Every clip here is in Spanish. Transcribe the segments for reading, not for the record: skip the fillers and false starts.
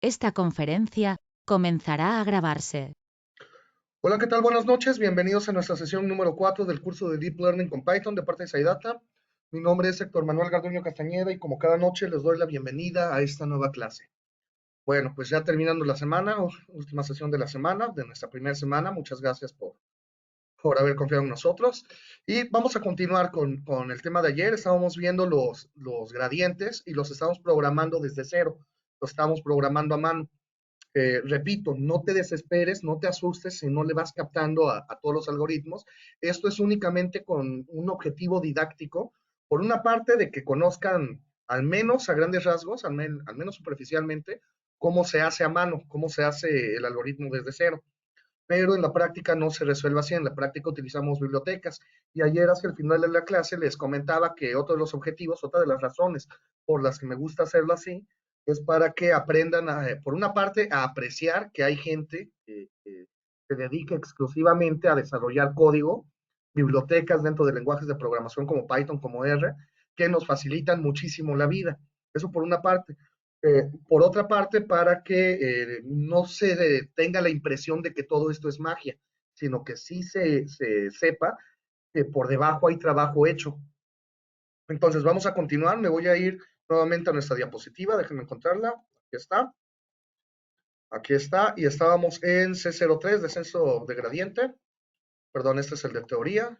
Esta conferencia comenzará a grabarse. Hola, ¿qué tal? Buenas noches. Bienvenidos a nuestra sesión número 4 del curso de Deep Learning con Python de parte de Saidata. Mi nombre es Héctor Manuel Garduño Castañeda y como cada noche les doy la bienvenida a esta nueva clase. Bueno, pues ya terminando la semana, última sesión de la semana, de nuestra primera semana. Muchas gracias por haber confiado en nosotros. Y vamos a continuar con el tema de ayer. Estábamos viendo los gradientes y los estamos programando desde cero. Los estamos programando a mano. Repito, no te desesperes, no te asustes si no le vas captando a todos los algoritmos. Esto es únicamente con un objetivo didáctico, por una parte de que conozcan al menos a grandes rasgos, al menos superficialmente, cómo se hace a mano, cómo se hace el algoritmo desde cero. Pero en la práctica no se resuelve así, en la práctica utilizamos bibliotecas. Y ayer hacia el final de la clase les comentaba que otro de los objetivos, otra de las razones por las que me gusta hacerlo así, es para que aprendan, por una parte, a apreciar que hay gente que se dedica exclusivamente a desarrollar código, bibliotecas dentro de lenguajes de programación como Python, como R, que nos facilitan muchísimo la vida. Eso por una parte. Por otra parte, para que no se tenga la impresión de que todo esto es magia, sino que sí se sepa que por debajo hay trabajo hecho. Entonces, vamos a continuar. Me voy a ir nuevamente a nuestra diapositiva. Déjenme encontrarla. Aquí está. Aquí está. Y estábamos en C03, descenso de gradiente. Perdón, este es el de teoría.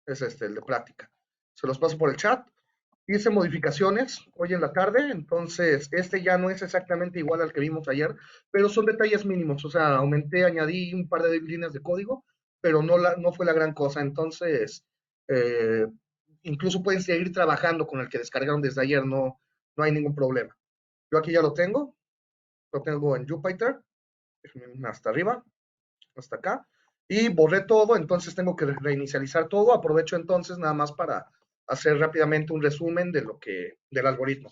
Es este, el de práctica. Se los paso por el chat. Hice modificaciones hoy en la tarde, entonces este ya no es exactamente igual al que vimos ayer, pero son detalles mínimos, o sea, aumenté, añadí un par de líneas de código, pero no fue la gran cosa, entonces eh, incluso pueden seguir trabajando con el que descargaron desde ayer, no hay ningún problema. Yo aquí ya lo tengo en Jupyter, hasta arriba, hasta acá, y borré todo, entonces tengo que reinicializar todo. Aprovecho entonces nada más para hacer rápidamente un resumen del algoritmo.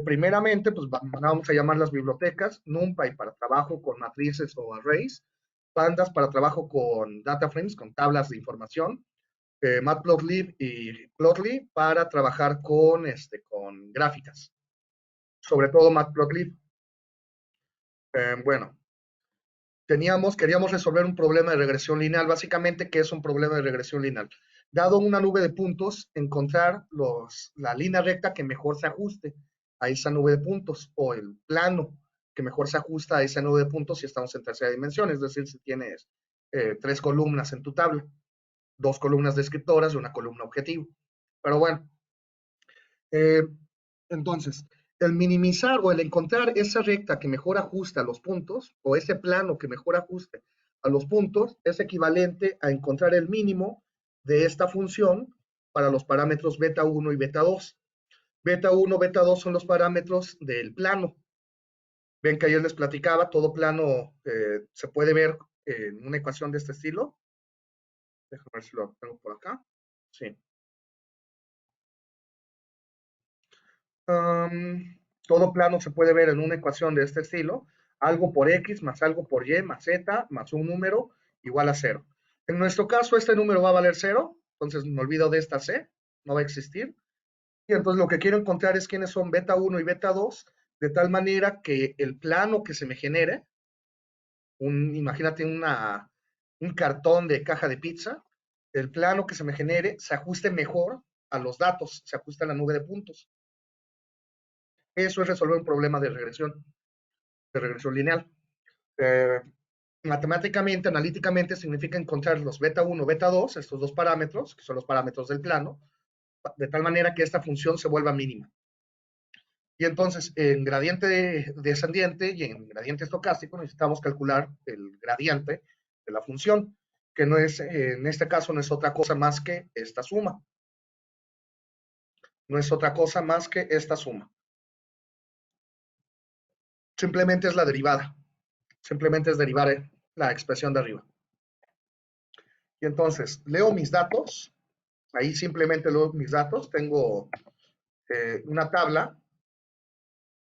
Primeramente, pues vamos a llamar las bibliotecas, NumPy para trabajo con matrices o arrays, Pandas para trabajo con data frames, con tablas de información, Matplotlib y Plotly para trabajar con gráficas, sobre todo Matplotlib. Bueno, queríamos resolver un problema de regresión lineal. Básicamente, ¿qué es un problema de regresión lineal? Dado una nube de puntos, encontrar la línea recta que mejor se ajuste a esa nube de puntos o el plano que mejor se ajusta a esa nube de puntos si estamos en tercera dimensión, es decir, si tienes 3 columnas en tu tabla, 2 columnas descriptoras y una columna objetivo. Pero bueno, eh, entonces, el minimizar o el encontrar esa recta que mejor ajusta a los puntos, o ese plano que mejor ajuste a los puntos, es equivalente a encontrar el mínimo de esta función para los parámetros beta 1 y beta 2. Beta 1, beta 2 son los parámetros del plano. Ven que ayer les platicaba, todo plano se puede ver en una ecuación de este estilo. Déjame ver si lo tengo por acá. Sí. Todo plano se puede ver en una ecuación de este estilo, algo por x más algo por y más z más un número igual a 0. En nuestro caso, este número va a valer 0, entonces me olvido de esta c, no va a existir. Y entonces lo que quiero encontrar es quiénes son beta 1 y beta 2, de tal manera que el plano que se me genere, imagínate un cartón de caja de pizza, el plano que se me genere se ajuste mejor a los datos, se ajuste a la nube de puntos. Eso es resolver un problema de regresión lineal. Eh, Matemáticamente, analíticamente, significa encontrar los beta 1, beta 2, estos dos parámetros, que son los parámetros del plano, de tal manera que esta función se vuelva mínima. Y entonces, en gradiente descendiente y en gradiente estocástico, necesitamos calcular el gradiente de la función, que no es, en este caso, no es otra cosa más que esta suma. No es otra cosa más que esta suma. Simplemente es la derivada. Simplemente es derivar la expresión de arriba. Y entonces, leo mis datos. Ahí simplemente leo mis datos. Tengo una tabla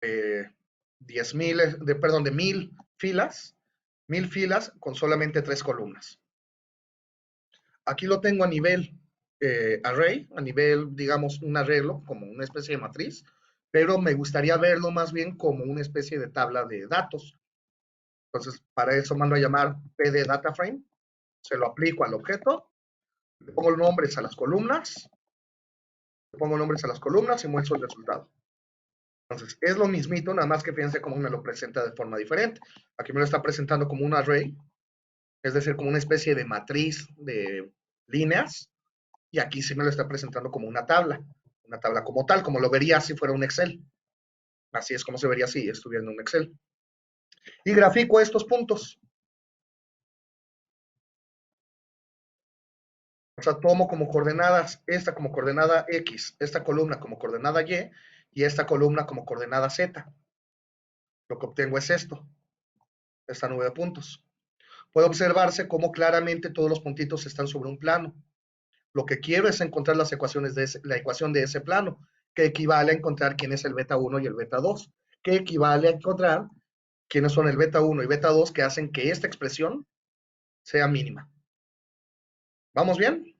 de 10,000, perdón, de 1000 filas. 1000 filas con solamente 3 columnas. Aquí lo tengo a nivel array, a nivel, digamos, un arreglo, como una especie de matriz, pero me gustaría verlo más bien como una especie de tabla de datos. Entonces, para eso mando a llamar PD Data Frame, se lo aplico al objeto, le pongo nombres a las columnas, y muestro el resultado. Entonces, es lo mismito, nada más que fíjense cómo me lo presenta de forma diferente. Aquí me lo está presentando como un array, es decir, como una especie de matriz de líneas, y aquí sí me lo está presentando como una tabla como tal, como lo vería si fuera un Excel. Así es como se vería si estuviera en un Excel. Y grafico estos puntos. O sea, tomo como coordenadas esta como coordenada X, esta columna como coordenada y esta columna como coordenada Z. Lo que obtengo es esto, esta nube de puntos. Puede observarse cómo claramente todos los puntitos están sobre un plano. Lo que quiero es encontrar las ecuaciones la ecuación de ese plano, que equivale a encontrar quién es el beta 1 y el beta 2, que equivale a encontrar quiénes son el beta 1 y beta 2 que hacen que esta expresión sea mínima. ¿Vamos bien?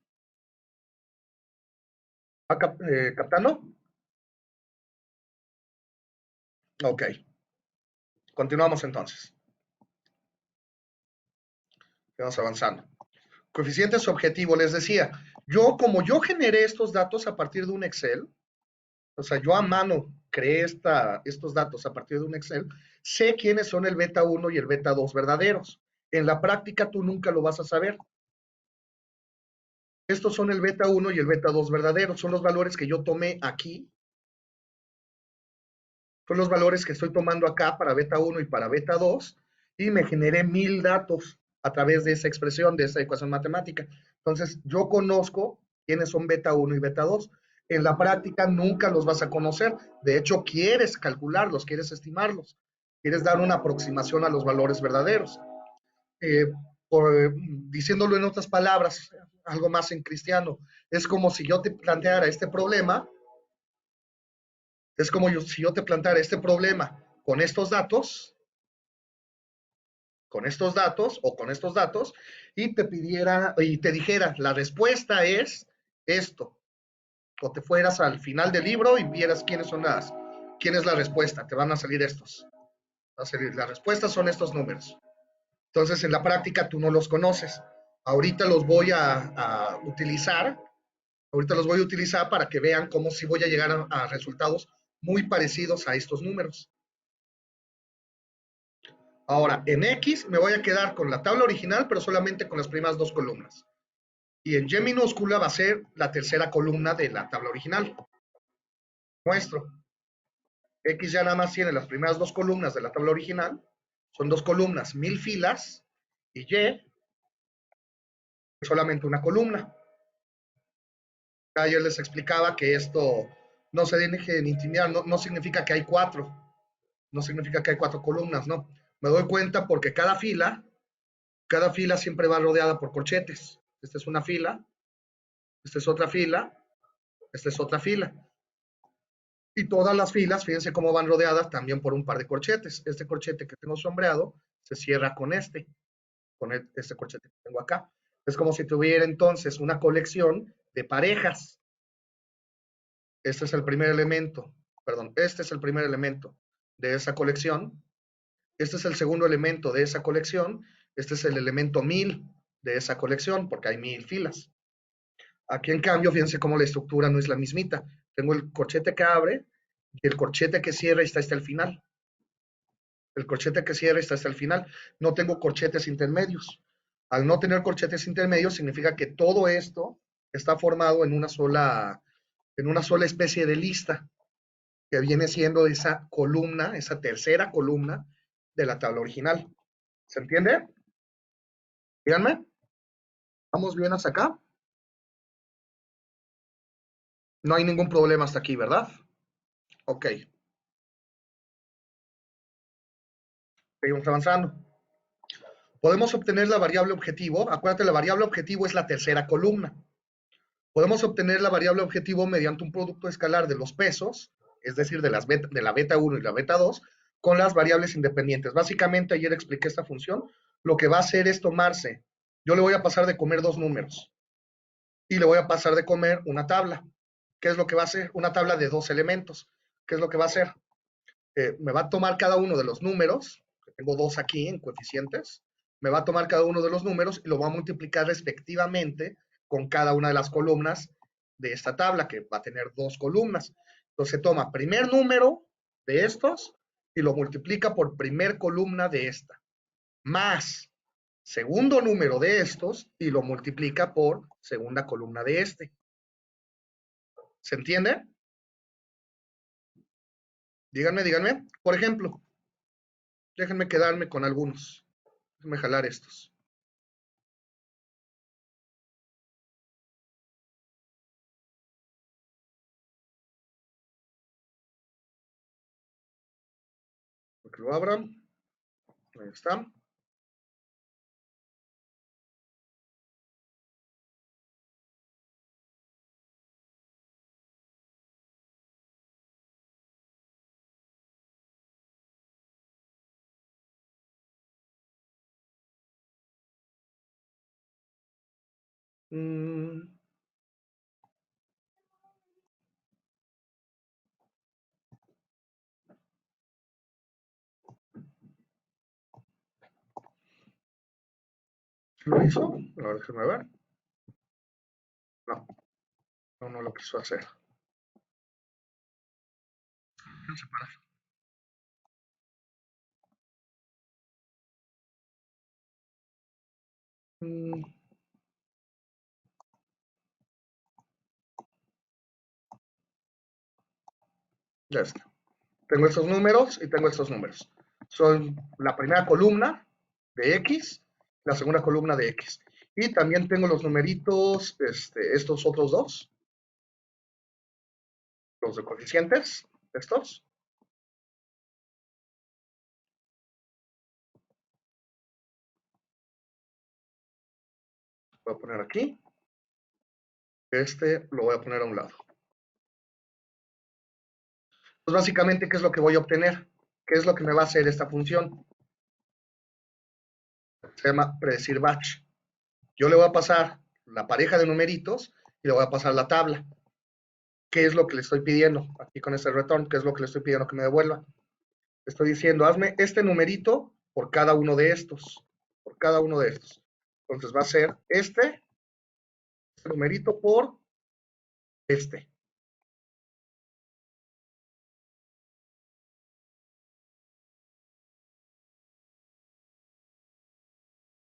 ¿Va captando? Ok. Continuamos entonces. Vamos avanzando. Coeficientes objetivo, les decía, como yo generé estos datos a partir de un Excel, o sea, yo a mano creé estos datos a partir de un Excel, sé quiénes son el beta 1 y el beta 2 verdaderos. En la práctica tú nunca lo vas a saber. Estos son el beta 1 y el beta 2 verdaderos, son los valores que yo tomé aquí, son los valores que estoy tomando acá para beta 1 y para beta 2, y me generé 1000 datos a través de esa expresión, de esa ecuación matemática. Entonces, yo conozco quiénes son beta 1 y beta 2. En la práctica nunca los vas a conocer. De hecho, quieres calcularlos, quieres estimarlos, quieres dar una aproximación a los valores verdaderos. Eh, Diciéndolo en otras palabras, algo más en cristiano, es como si yo te planteara este problema, es como si yo te planteara este problema con estos datos, o con estos datos, y te pidiera, y te dijera, la respuesta es esto, o te fueras al final del libro y vieras quién es la respuesta, te van a salir estos, las respuestas son estos números. Entonces, en la práctica tú no los conoces. Ahorita los voy a utilizar, para que vean cómo sí voy a llegar a resultados muy parecidos a estos números. Ahora, en X me voy a quedar con la tabla original, pero solamente con las primeras dos columnas. Y en Y minúscula va a ser la tercera columna de la tabla original. Muestro. X ya nada más tiene las primeras dos columnas de la tabla original. Son dos columnas, 1000 filas. Y Y solamente una columna. Ayer les explicaba que esto no se deje de intimidar, no significa que hay cuatro. No significa que hay cuatro columnas, no. Me doy cuenta porque cada fila siempre va rodeada por corchetes. Esta es una fila, esta es otra fila, esta es otra fila. Y todas las filas, fíjense cómo van rodeadas también por un par de corchetes. Este corchete que tengo sombreado se cierra con este corchete que tengo acá. Es como si tuviera entonces una colección de parejas. Este es el primer elemento, este es el primer elemento de esa colección. Este es el segundo elemento de esa colección. Este es el elemento 1000 de esa colección, porque hay 1000 filas. Aquí, en cambio, fíjense cómo la estructura no es la mismita. Tengo el corchete que abre y el corchete que cierra está hasta el final. El corchete que cierra está hasta el final. No tengo corchetes intermedios. Al no tener corchetes intermedios, significa que todo esto está formado en una sola especie de lista, que viene siendo esa columna, esa tercera columna de la tabla original. ¿Se entiende? Díganme. ¿Vamos bien hasta acá? No hay ningún problema hasta aquí, ¿verdad? Ok. Seguimos avanzando. Podemos obtener la variable objetivo. Acuérdate, la variable objetivo es la tercera columna. Podemos obtener la variable objetivo mediante un producto escalar de los pesos, es decir, de la beta 1 y la beta 2, con las variables independientes. Básicamente, ayer expliqué esta función. Lo que va a hacer es tomarse, yo le voy a pasar de comer dos números y le voy a pasar de comer una tabla. ¿Qué es lo que va a hacer? Una tabla de dos elementos. ¿qué es lo que va a hacer? Me va a tomar cada uno de los números, que tengo dos aquí en coeficientes, me va a tomar cada uno de los números y lo va a multiplicar respectivamente con cada una de las columnas de esta tabla, que va a tener dos columnas. Entonces toma primer número de estos y lo multiplica por primer columna de esta, más segundo número de estos y lo multiplica por segunda columna de este. ¿Se entiende? Díganme, díganme. Por ejemplo, déjenme quedarme con algunos. Déjenme jalar estos. Que lo abran. Ahí está. ¿Lo hizo? Ahora déjenme ver. No, no lo quiso hacer. No se para. Ya está. Tengo estos números y tengo estos números. Son la primera columna de X, la segunda columna de X. Y también tengo los numeritos, estos otros dos, los de coeficientes, estos. Voy a poner aquí. Lo voy a poner a un lado. Pues básicamente, ¿qué es lo que voy a obtener? ¿Qué es lo que me va a hacer esta función? Se llama predecir batch. Yo le voy a pasar la pareja de numeritos y le voy a pasar la tabla. ¿Qué es lo que le estoy pidiendo aquí con este return? ¿Qué es lo que le estoy pidiendo que me devuelva? Estoy diciendo, hazme este numerito por cada uno de estos. Por cada uno de estos. Entonces va a ser este numerito por este.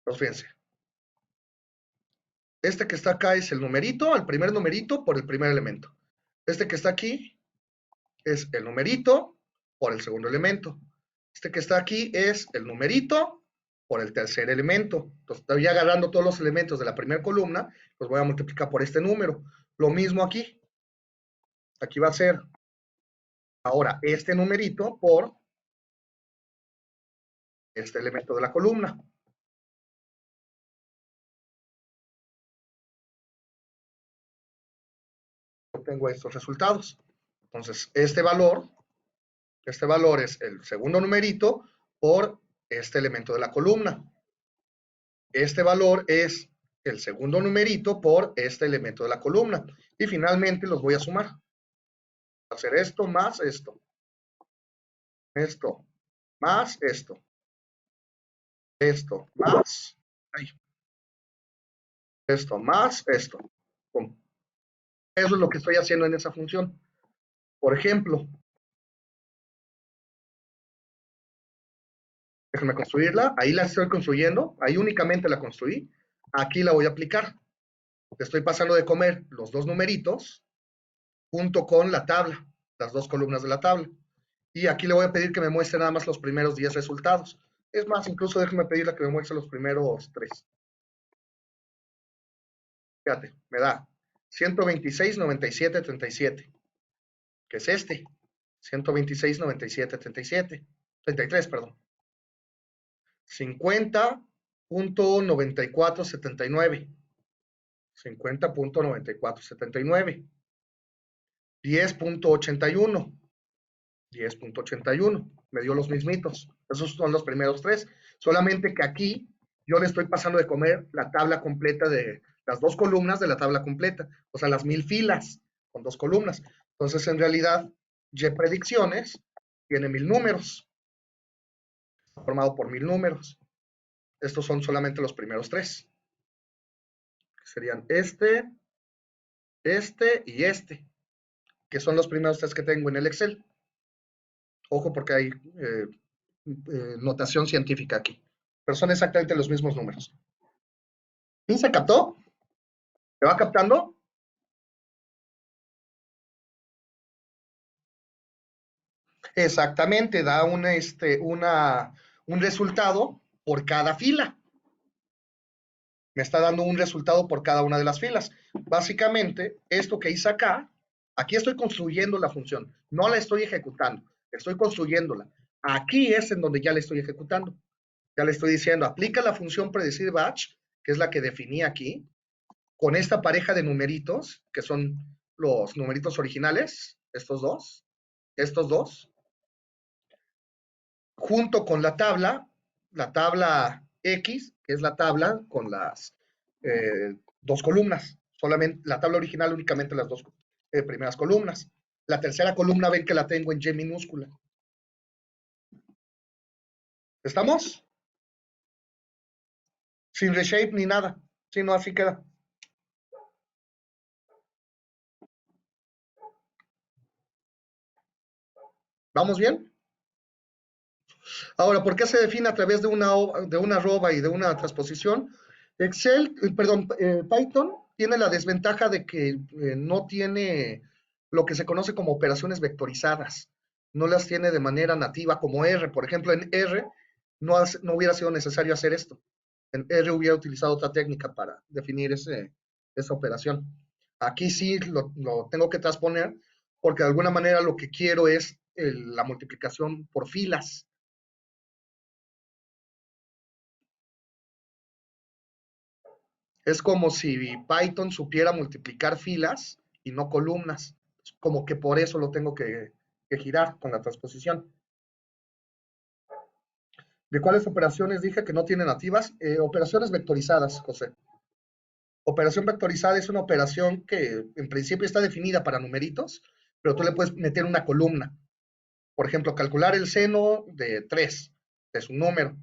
Entonces fíjense. Este que está acá es el numerito, el primer numerito por el primer elemento. Este que está aquí es el numerito por el segundo elemento. Este que está aquí es el numerito por el tercer elemento. Entonces, estoy agarrando todos los elementos de la primera columna, los voy a multiplicar por este número. Lo mismo aquí. Aquí va a ser ahora este numerito por este elemento de la columna. Obtengo estos resultados. Entonces, este valor es el segundo numerito por este elemento de la columna. Este valor es el segundo numerito por este elemento de la columna. Y finalmente los voy a sumar. Va a hacer esto más esto. Esto más esto. Esto más. Ay, esto más esto. Pum. Eso es lo que estoy haciendo en esa función. Por ejemplo, déjenme construirla. Ahí la estoy construyendo. Ahí únicamente la construí. Aquí la voy a aplicar. Le estoy pasando de comer los dos numeritos junto con la tabla, las dos columnas de la tabla. Y aquí le voy a pedir que me muestre nada más los primeros 10 resultados. Es más, incluso déjeme pedirle que me muestre los primeros 3. Fíjate, me da 126, 97, 37, que es este. 126, 97, 37, 33, perdón. 50.9479. 50.9479. 10.81. 10.81. Me dio los mismitos. Esos son los primeros 3. Solamente que aquí yo le estoy pasando de comer la tabla completa de las dos columnas de la tabla completa. O sea, las 1000 filas con dos columnas. Entonces, en realidad, Y predicciones tiene 1000 números, formado por 1000 números. Estos son solamente los primeros tres. Serían este y este, que son los primeros tres que tengo en el Excel. Ojo porque hay notación científica aquí, pero son exactamente los mismos números. ¿Sí se captó? ¿Se va captando? Exactamente, da un resultado por cada fila. Me está dando un resultado por cada una de las filas. Básicamente, esto que hice acá, aquí estoy construyendo la función, no la estoy ejecutando, estoy construyéndola. Aquí es en donde ya la estoy ejecutando. Ya le estoy diciendo, aplica la función predecir batch, que es la que definí aquí, con esta pareja de numeritos, que son los numeritos originales, estos dos, junto con la tabla X, que es la tabla con las dos columnas. Solamente la tabla original únicamente las dos primeras columnas. La tercera columna ven que la tengo en Y minúscula. ¿Estamos? Sin reshape ni nada. Si no, así queda. ¿Vamos bien? Ahora, ¿por qué se define a través de una arroba y de una transposición? Python tiene la desventaja de que no tiene lo que se conoce como operaciones vectorizadas. No las tiene de manera nativa como R. Por ejemplo, en R no hubiera sido necesario hacer esto. En R hubiera utilizado otra técnica para definir esa operación. Aquí sí lo tengo que transponer porque de alguna manera lo que quiero es la multiplicación por filas. Es como si Python supiera multiplicar filas y no columnas. Como que por eso lo tengo que girar con la transposición. ¿De cuáles operaciones dije que no tienen nativas? Operaciones vectorizadas, José. Operación vectorizada es una operación que en principio está definida para numeritos, pero tú le puedes meter una columna. Por ejemplo, calcular el seno de 3 es un número.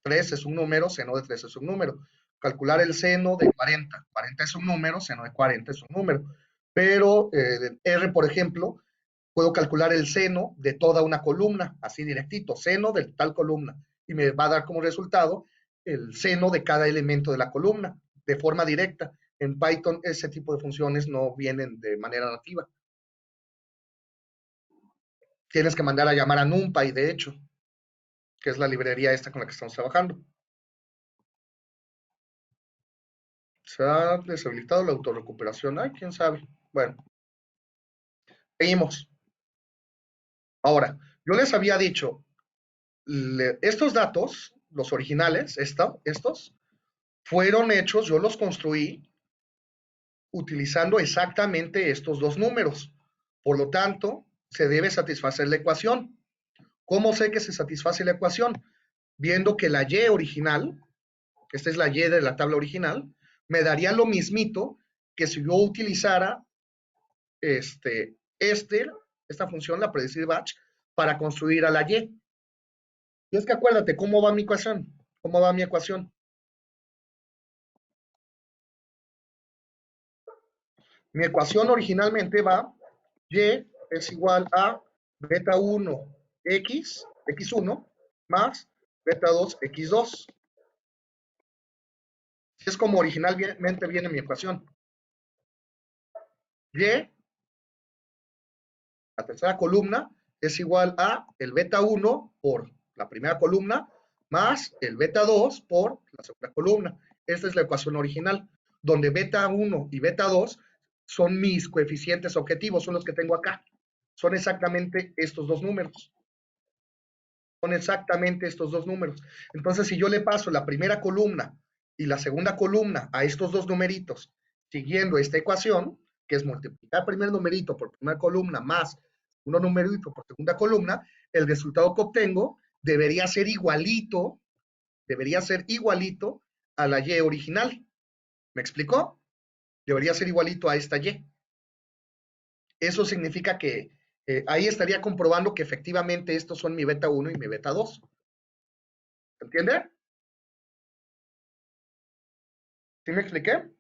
3 es un número, seno de 3 es un número. Calcular el seno de 40. 40 es un número, seno de 40 es un número. Pero R, por ejemplo, puedo calcular el seno de toda una columna, así directito, seno de tal columna. Y me va a dar como resultado el seno de cada elemento de la columna, de forma directa. En Python ese tipo de funciones no vienen de manera nativa. Tienes que mandar a llamar a NumPy, de hecho, que es la librería esta con la que estamos trabajando. Se ha deshabilitado la autorrecuperación. Ay, quién sabe. Bueno, seguimos. Ahora, yo les había dicho, estos datos, los originales, estos, fueron hechos, yo los construí utilizando exactamente estos dos números. Por lo tanto, se debe satisfacer la ecuación. ¿Cómo sé que se satisface la ecuación? Viendo que la Y original, esta es la Y de la tabla original, me daría lo mismito que si yo utilizara esta función, la predecir batch, para construir a la Y. Y es que acuérdate, ¿cómo va mi ecuación? ¿Cómo va mi ecuación? Mi ecuación originalmente va Y es igual a beta 1 x1 más beta 2 x2. Es como originalmente viene mi ecuación. Y, la tercera columna, es igual a el beta 1 por la primera columna más el beta 2 por la segunda columna. Esta es la ecuación original, donde beta 1 y beta 2 son mis coeficientes objetivos, son los que tengo acá. Son exactamente estos dos números. Son exactamente estos dos números. Entonces, si yo le paso la primera columna y la segunda columna a estos dos numeritos, siguiendo esta ecuación, que es multiplicar primer numerito por primera columna más un numerito por segunda columna, el resultado que obtengo debería ser igualito a la Y original. ¿Me explicó? Debería ser igualito a esta Y. Eso significa que Ahí estaría comprobando que efectivamente estos son mi beta 1 y mi beta 2. ¿Se entiende? ¿Sí me expliqué?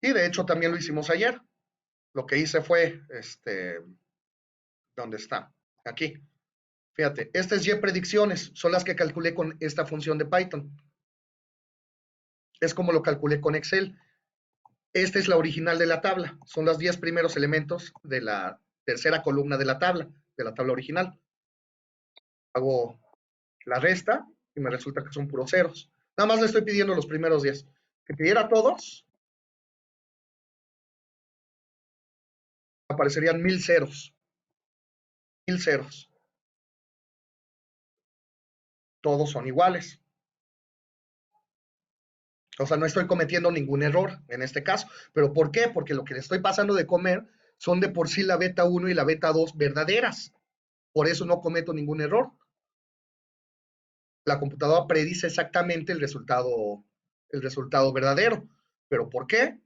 Y de hecho también lo hicimos ayer. Lo que hice fue, ¿dónde está? Aquí. Fíjate, estas Y predicciones son las que calculé con esta función de Python. Es como lo calculé con Excel. Esta es la original de la tabla. Son los 10 primeros elementos de la tercera columna de la tabla original. Hago la resta y me resulta que son puros ceros. Nada más le estoy pidiendo los primeros 10. Que pidiera todos, aparecerían 1000 ceros. 1000 ceros. Todos son iguales. O sea, no estoy cometiendo ningún error en este caso. ¿Pero por qué? Porque lo que le estoy pasando de comer son de por sí la beta 1 y la beta 2 verdaderas. Por eso no cometo ningún error. La computadora predice exactamente el resultado verdadero. ¿Pero por qué?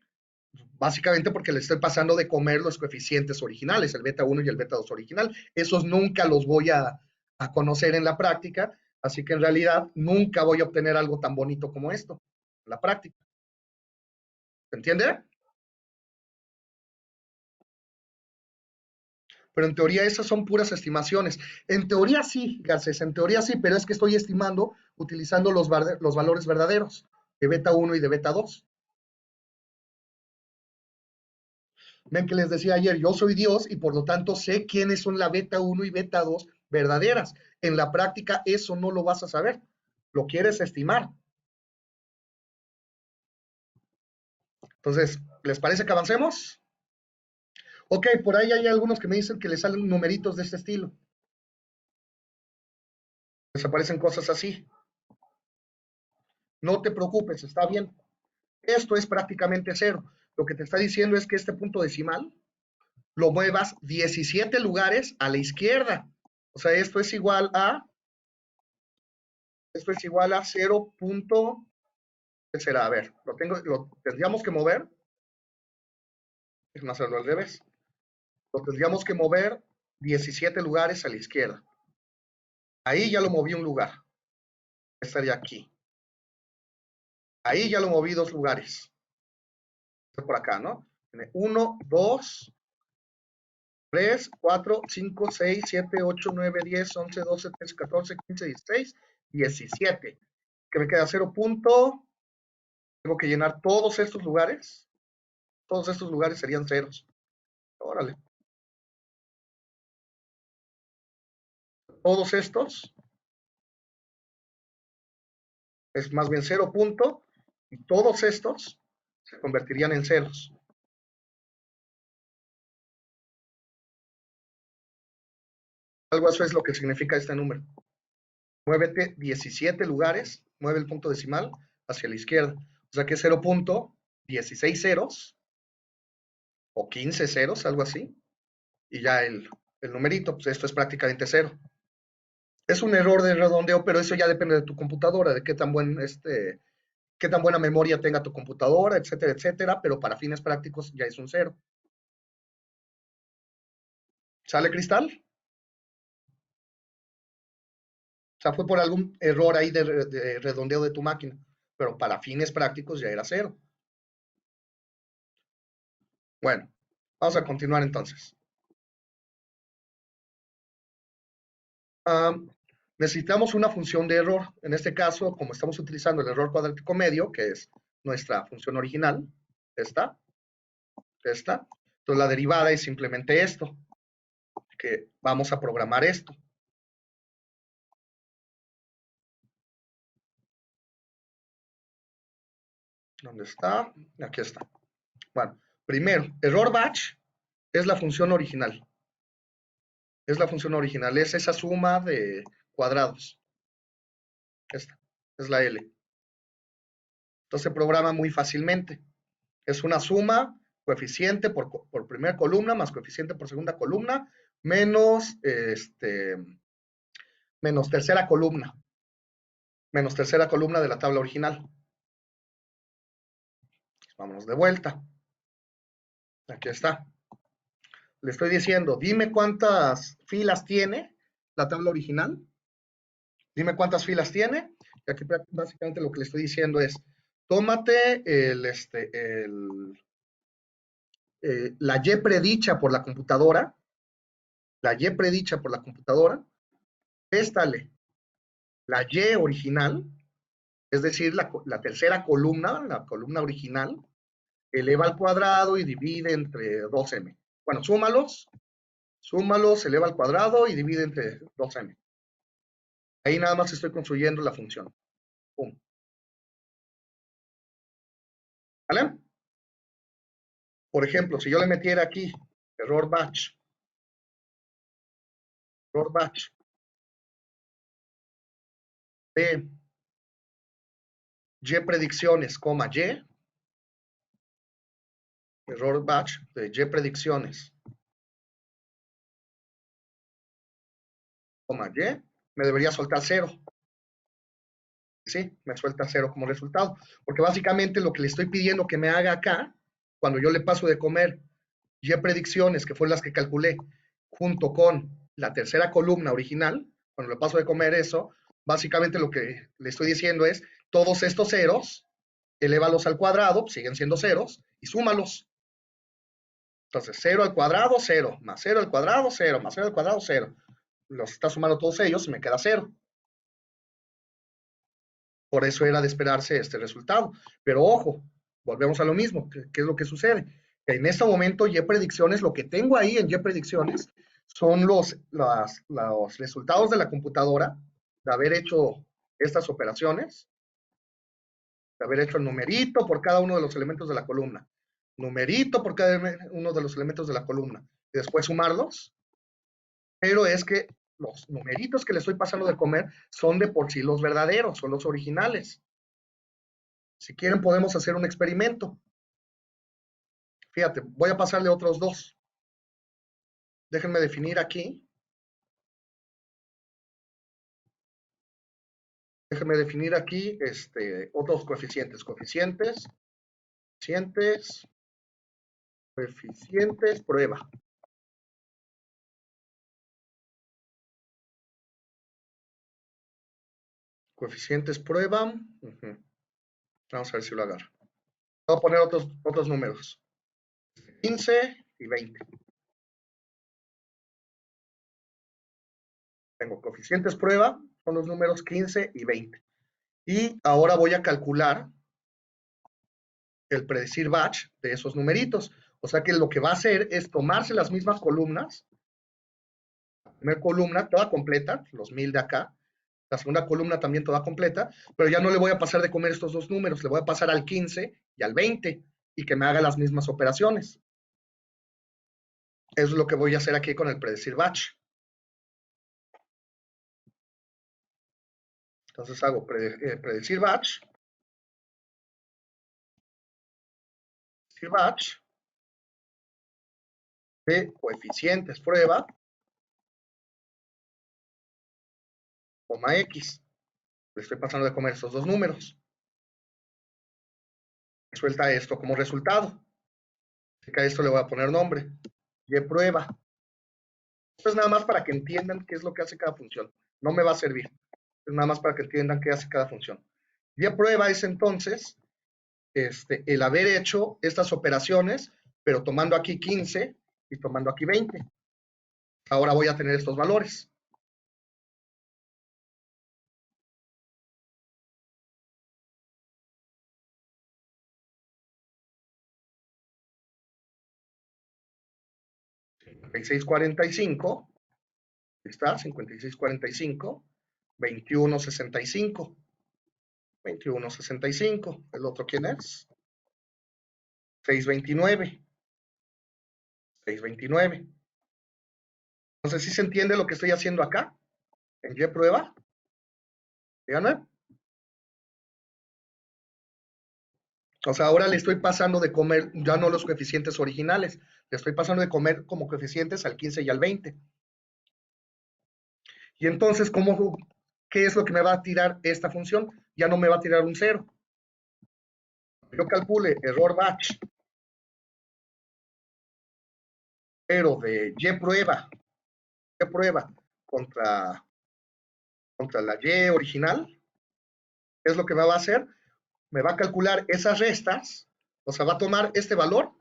Básicamente porque le estoy pasando de comer los coeficientes originales, el beta 1 y el beta 2 original. Esos nunca los voy a conocer en la práctica, así que en realidad nunca voy a obtener algo tan bonito como esto en la práctica. ¿Se entiende? Pero en teoría esas son puras estimaciones. En teoría sí, Garcés, en teoría sí, pero es que estoy estimando utilizando los valores verdaderos de beta 1 y de beta 2. Ven que les decía ayer, yo soy Dios y por lo tanto sé quiénes son la beta 1 y beta 2 verdaderas. En la práctica eso no lo vas a saber, lo quieres estimar. Entonces, ¿les parece que avancemos? Ok, por ahí hay algunos que me dicen que les salen numeritos de este estilo. Les aparecen cosas así. No te preocupes, está bien. Esto es prácticamente cero. Lo que te está diciendo es que este punto decimal lo muevas 17 lugares a la izquierda. O sea, esto es igual a 0. ¿Qué será? A ver, lo tendríamos que mover. Déjame hacerlo al revés. Lo tendríamos que mover 17 lugares a la izquierda. Ahí ya lo moví un lugar. Estaría aquí. Ahí ya lo moví 2 lugares. Por acá, ¿no? 1, 2, 3, 4, 5, 6, 7, 8, 9, 10, 11, 12, 13, 14, 15, 16, 17. Que me queda 0 punto. Tengo que llenar todos estos lugares. Todos estos lugares serían ceros. Órale. Todos estos es más bien 0 punto. Y todos estos se convertirían en ceros. Algo eso es lo que significa este número. Muévete 17 lugares, mueve el punto decimal hacia la izquierda. O sea que 0.16 ceros o 15 ceros, algo así. Y ya el numerito, pues esto es prácticamente cero. Es un error de redondeo, pero eso ya depende de tu computadora, de qué tan buena memoria tenga tu computadora, etcétera, etcétera, pero para fines prácticos ya es un cero. ¿Sale, Cristal? O sea, fue por algún error ahí de redondeo de tu máquina, pero para fines prácticos ya era cero. Bueno, vamos a continuar entonces. Um, necesitamos una función de error. En este caso, como estamos utilizando el error cuadrático medio, que es nuestra función original, esta. Entonces la derivada es simplemente esto, que vamos a programar esto. ¿Dónde está? Aquí está. Bueno, primero, error batch es la función original. Es la función original, es esa suma de cuadrados. Esta es la L. Entonces se programa muy fácilmente. Es una suma, coeficiente por primera columna más coeficiente por segunda columna, menos, menos tercera columna. Menos tercera columna de la tabla original. Vámonos de vuelta. Aquí está. Le estoy diciendo, dime cuántas filas tiene la tabla original. Dime cuántas filas tiene. Y aquí básicamente lo que le estoy diciendo es, tómate la Y predicha por la computadora, réstale la Y original, es decir, la tercera columna, la columna original, eleva al cuadrado y divide entre 2m. Bueno, súmalos, eleva al cuadrado y divide entre 2m. Ahí nada más estoy construyendo la función. Pum. ¿Vale? Por ejemplo, si yo le metiera aquí error batch, de Y predicciones, error batch de Y predicciones, Y, me debería soltar 0. ¿Sí? Me suelta 0 como resultado. Porque básicamente lo que le estoy pidiendo que me haga acá, cuando yo le paso de comer Y predicciones, que fueron las que calculé, junto con la tercera columna original, cuando le paso de comer eso, básicamente lo que le estoy diciendo es, todos estos ceros, elévalos al cuadrado, siguen siendo ceros, y súmalos. Entonces, 0 al cuadrado, 0, más 0 al cuadrado, 0, más 0 al cuadrado, 0. Los está sumando todos ellos y me queda 0. Por eso era de esperarse este resultado. Pero ojo, volvemos a lo mismo. ¿Qué es lo que sucede? Que en este momento Y predicciones, lo que tengo ahí en Y predicciones son los resultados de la computadora de haber hecho estas operaciones, de haber hecho el numerito por cada uno de los elementos de la columna, numerito por cada uno de los elementos de la columna, y después sumarlos, pero es que los numeritos que le estoy pasando de comer son de por sí los verdaderos, son los originales. Si quieren podemos hacer un experimento. Fíjate, voy a pasarle otros dos. Déjenme definir aquí. Déjenme definir aquí otros coeficientes. Coeficientes, prueba. Coeficientes prueba. Vamos a ver si lo agarro. Voy a poner otros números. 15 y 20. Tengo coeficientes prueba, son los números 15 y 20. Y ahora voy a calcular el predecir batch de esos numeritos. O sea que lo que va a hacer es tomarse las mismas columnas, la primera columna toda completa, los 1000 de acá, la segunda columna también toda completa, pero ya no le voy a pasar de comer estos dos números, le voy a pasar al 15 y al 20 y que me haga las mismas operaciones. Eso es lo que voy a hacer aquí con el predecir batch. Entonces hago predecir batch, de coeficientes prueba, coma X. Le estoy pasando de comer estos dos números. Suelta esto como resultado. Así que a esto le voy a poner nombre. Y prueba. Esto es nada más para que entiendan qué es lo que hace cada función. No me va a servir. Es nada más para que entiendan qué hace cada función. Y prueba es entonces el haber hecho estas operaciones, pero tomando aquí 15 y tomando aquí 20. Ahora voy a tener estos valores. $56.45, está, 56.45, 21.65. 21.65. ¿El otro quién es? 6.29. 6.29. Entonces, ¿sí se entiende lo que estoy haciendo acá? En Y prueba. Díganme. O sea, ahora le estoy pasando de comer ya no los coeficientes originales, le estoy pasando de comer como coeficientes al 15 y al 20. Y entonces, ¿qué es lo que me va a tirar esta función? Ya no me va a tirar un 0. Yo calcule error batch pero de Y prueba contra, contra la Y original, ¿qué es lo que me va a hacer? Me va a calcular esas restas, o sea, va a tomar este valor,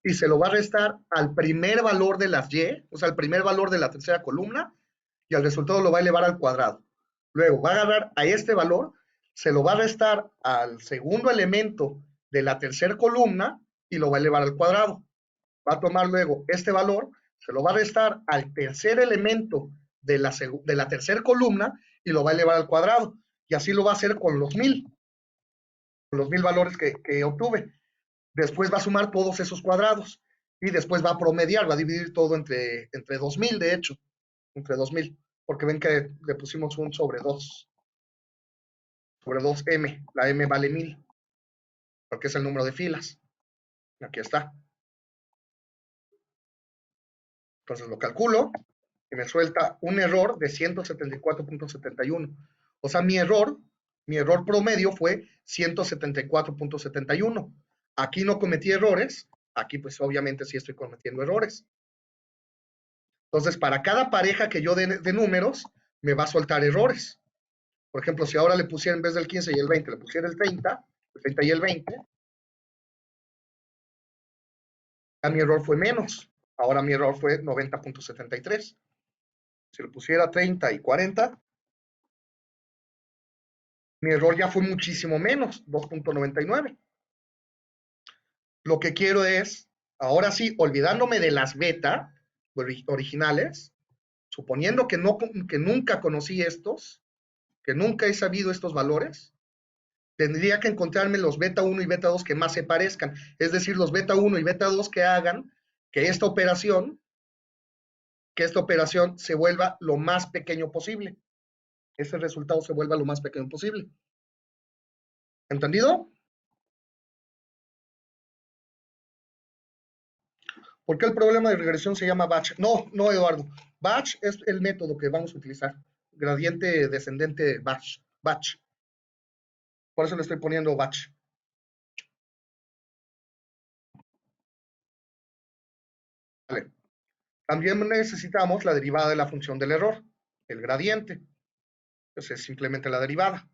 y se lo va a restar al primer valor de las Y, o sea, al primer valor de la tercera columna, y al resultado lo va a elevar al cuadrado. Luego va a agarrar a este valor, se lo va a restar al segundo elemento de la tercera columna y lo va a elevar al cuadrado. Va a tomar luego este valor, se lo va a restar al tercer elemento de la tercera columna y lo va a elevar al cuadrado. Y así lo va a hacer con los 1000 valores que obtuve. Después va a sumar todos esos cuadrados y después va a promediar, va a dividir todo entre 2000, de hecho, entre 2000, porque ven que le pusimos un sobre 2m, la m vale 1000, porque es el número de filas. Aquí está. Entonces lo calculo y me suelta un error de 174.71. O sea, mi error promedio fue 174.71. Aquí no cometí errores, aquí pues obviamente sí estoy cometiendo errores. Entonces, para cada pareja que yo de números, me va a soltar errores. Por ejemplo, si ahora le pusiera en vez del 15 y el 20, le pusiera el 30 y el 20, ya mi error fue menos. Ahora mi error fue 90.73. Si le pusiera 30 y 40, mi error ya fue muchísimo menos, 2.99. Lo que quiero es, ahora sí, olvidándome de las beta originales, suponiendo que nunca conocí estos, que nunca he sabido estos valores, tendría que encontrarme los beta 1 y beta 2 que más se parezcan, es decir, los beta 1 y beta 2 que hagan que esta operación se vuelva lo más pequeño posible. Ese resultado se vuelva lo más pequeño posible. ¿Entendido? ¿Por qué el problema de regresión se llama batch? No, no, Eduardo. Batch es el método que vamos a utilizar. Gradiente descendente batch. Por eso le estoy poniendo batch. Vale. También necesitamos la derivada de la función del error, el gradiente. Entonces es simplemente la derivada.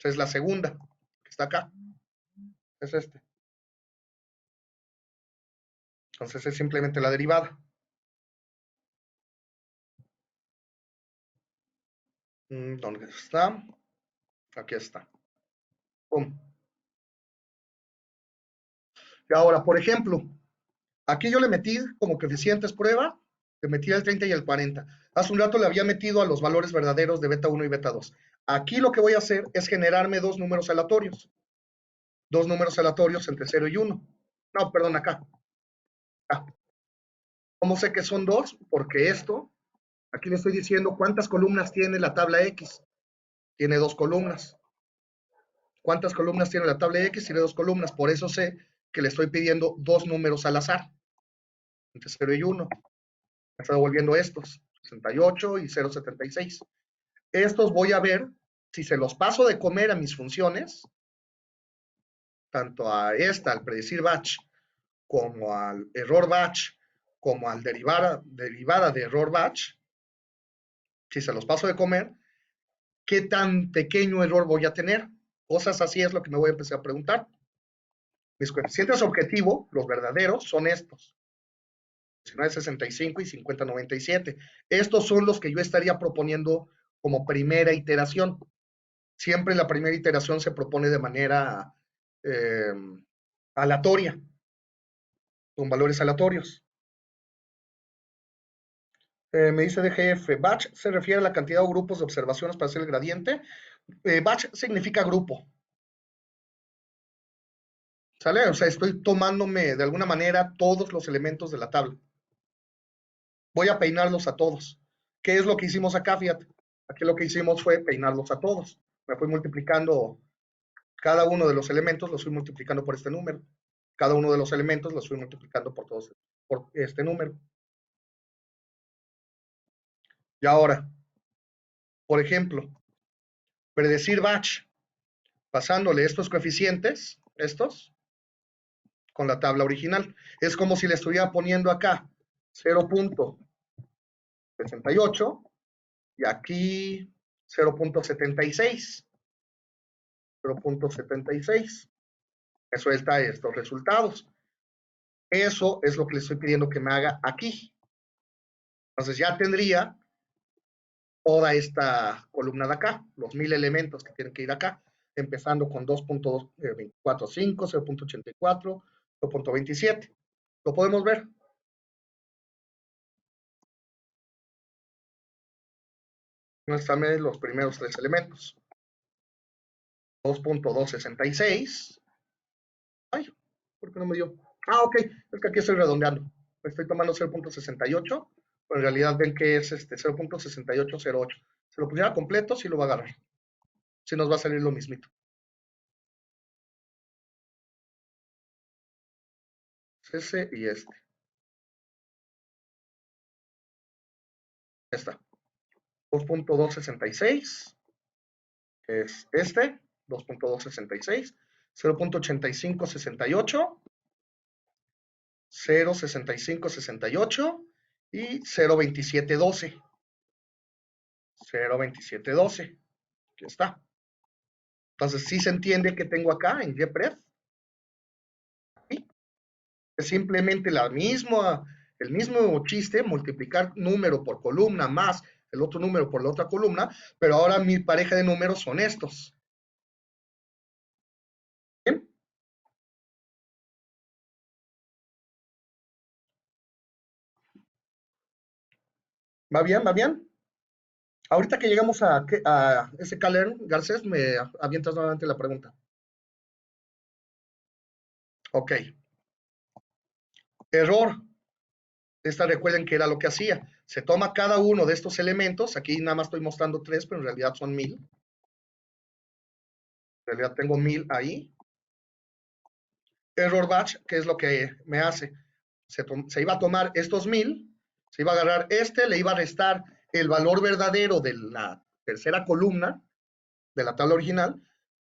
Esa es la segunda, que está acá. Es este. Entonces es simplemente la derivada. ¿Dónde está? Aquí está. Pum. Y ahora, por ejemplo, aquí yo le metí como coeficientes prueba, le metí el 30 y el 40. Hace un rato le había metido a los valores verdaderos de beta 1 y beta 2. Aquí lo que voy a hacer es generarme dos números aleatorios. Dos números aleatorios entre 0 y 1. No, perdón, acá. ¿Cómo sé que son dos? Porque esto, aquí le estoy diciendo cuántas columnas tiene la tabla X. Tiene dos columnas. ¿Cuántas columnas tiene la tabla X? Tiene dos columnas. Por eso sé que le estoy pidiendo dos números al azar, entre 0 y 1. Me está devolviendo estos, 68 y 0,76. Estos voy a ver si se los paso de comer a mis funciones, tanto a esta, al predecir batch, como al error batch, como al derivada de error batch. Si se los paso de comer, ¿qué tan pequeño error voy a tener? Cosas así es lo que me voy a empezar a preguntar. Mis coeficientes objetivo, los verdaderos, son estos. 1965 y 5097. Estos son los que yo estaría proponiendo como primera iteración. Siempre la primera iteración se propone de manera eh, aleatoria, con valores aleatorios. Me dice DGF, batch se refiere a la cantidad de grupos de observaciones para hacer el gradiente. Batch significa grupo. ¿Sale? O sea, estoy tomándome de alguna manera todos los elementos de la tabla. Voy a peinarlos a todos. ¿Qué es lo que hicimos acá, fíjate? Aquí lo que hicimos fue peinarlos a todos. Me fui multiplicando cada uno de los elementos, los fui multiplicando por este número. Cada uno de los elementos los fui multiplicando por este número. Y ahora, por ejemplo, predecir batch, pasándole estos coeficientes, estos, con la tabla original. Es como si le estuviera poniendo acá 0.68 y aquí 0.76. 0.76. Me suelta estos resultados. Eso es lo que le estoy pidiendo que me haga aquí. Entonces ya tendría toda esta columna de acá, los 1000 elementos que tienen que ir acá, empezando con 2.245, 0.84, 0.27. ¿Lo podemos ver? Muéstrame los primeros tres elementos. 2.266. Ay, ¿por qué no me dio? Ah, ok, es que aquí estoy redondeando. Estoy tomando 0.68, pero en realidad ven que es 0.6808. Si lo pusiera completo, sí lo va a agarrar. Sí nos va a salir lo mismito. Ese y este. Esta. 2.266 es este. 2.266. 0.8568. 0.6568 y 0.2712. 0.2712. Aquí está. Entonces, ¿sí se entiende que tengo acá en JPRED? ¿Sí? Es simplemente el mismo chiste, multiplicar número por columna más el otro número por la otra columna, pero ahora mi pareja de números son estos. ¿Bien? ¿Va bien? ¿Va bien? Ahorita que llegamos a ese Calern, Garcés, me avientas nuevamente la pregunta. Ok. Error. Esta recuerden que era lo que hacía. Se toma cada uno de estos elementos. Aquí nada más estoy mostrando 3, pero en realidad son 1000. En realidad tengo 1000 ahí. Error batch, ¿qué es lo que me hace? Se iba a tomar estos 1000, se iba a agarrar le iba a restar el valor verdadero de la tercera columna de la tabla original,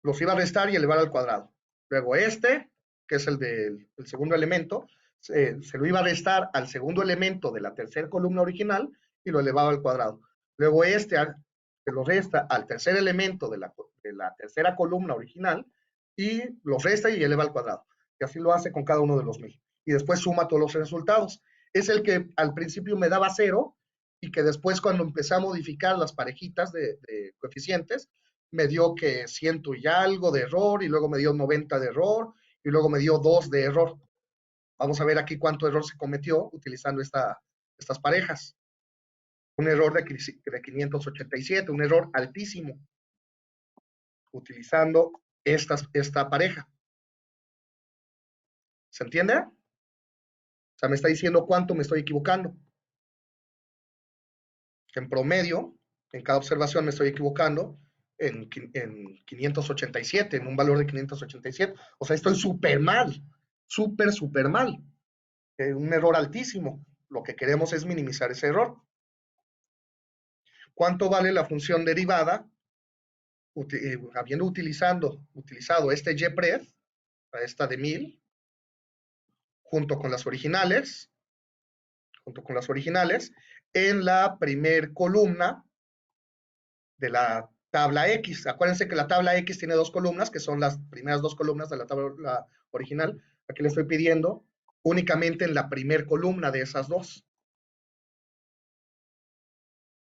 los iba a restar y elevar al cuadrado. Luego que es el segundo elemento, se lo iba a restar al segundo elemento de la tercera columna original y lo elevaba al cuadrado. Luego se lo resta al tercer elemento de la tercera columna original y lo resta y eleva al cuadrado. Y así lo hace con cada uno de los 1000. Y después suma todos los resultados. Es el que al principio me daba 0 y que después cuando empecé a modificar las parejitas de coeficientes, me dio que 100 y algo de error, y luego me dio 90 de error, y luego me dio 2 de error. Vamos a ver aquí cuánto error se cometió utilizando estas parejas. Un error de 587, un error altísimo, utilizando esta pareja. ¿Se entiende? O sea, me está diciendo cuánto me estoy equivocando. En promedio, en cada observación me estoy equivocando en 587, en un valor de 587. O sea, estoy súper mal, súper mal. Un error altísimo. Lo que queremos es minimizar ese error. ¿Cuánto vale la función derivada habiendo utilizado este JPRED, esta de 1000, junto con las originales, en la primer columna de la tabla X? Acuérdense que la tabla X tiene dos columnas, que son las primeras dos columnas de la tabla original. Aquí le estoy pidiendo únicamente en la primer columna de esas dos.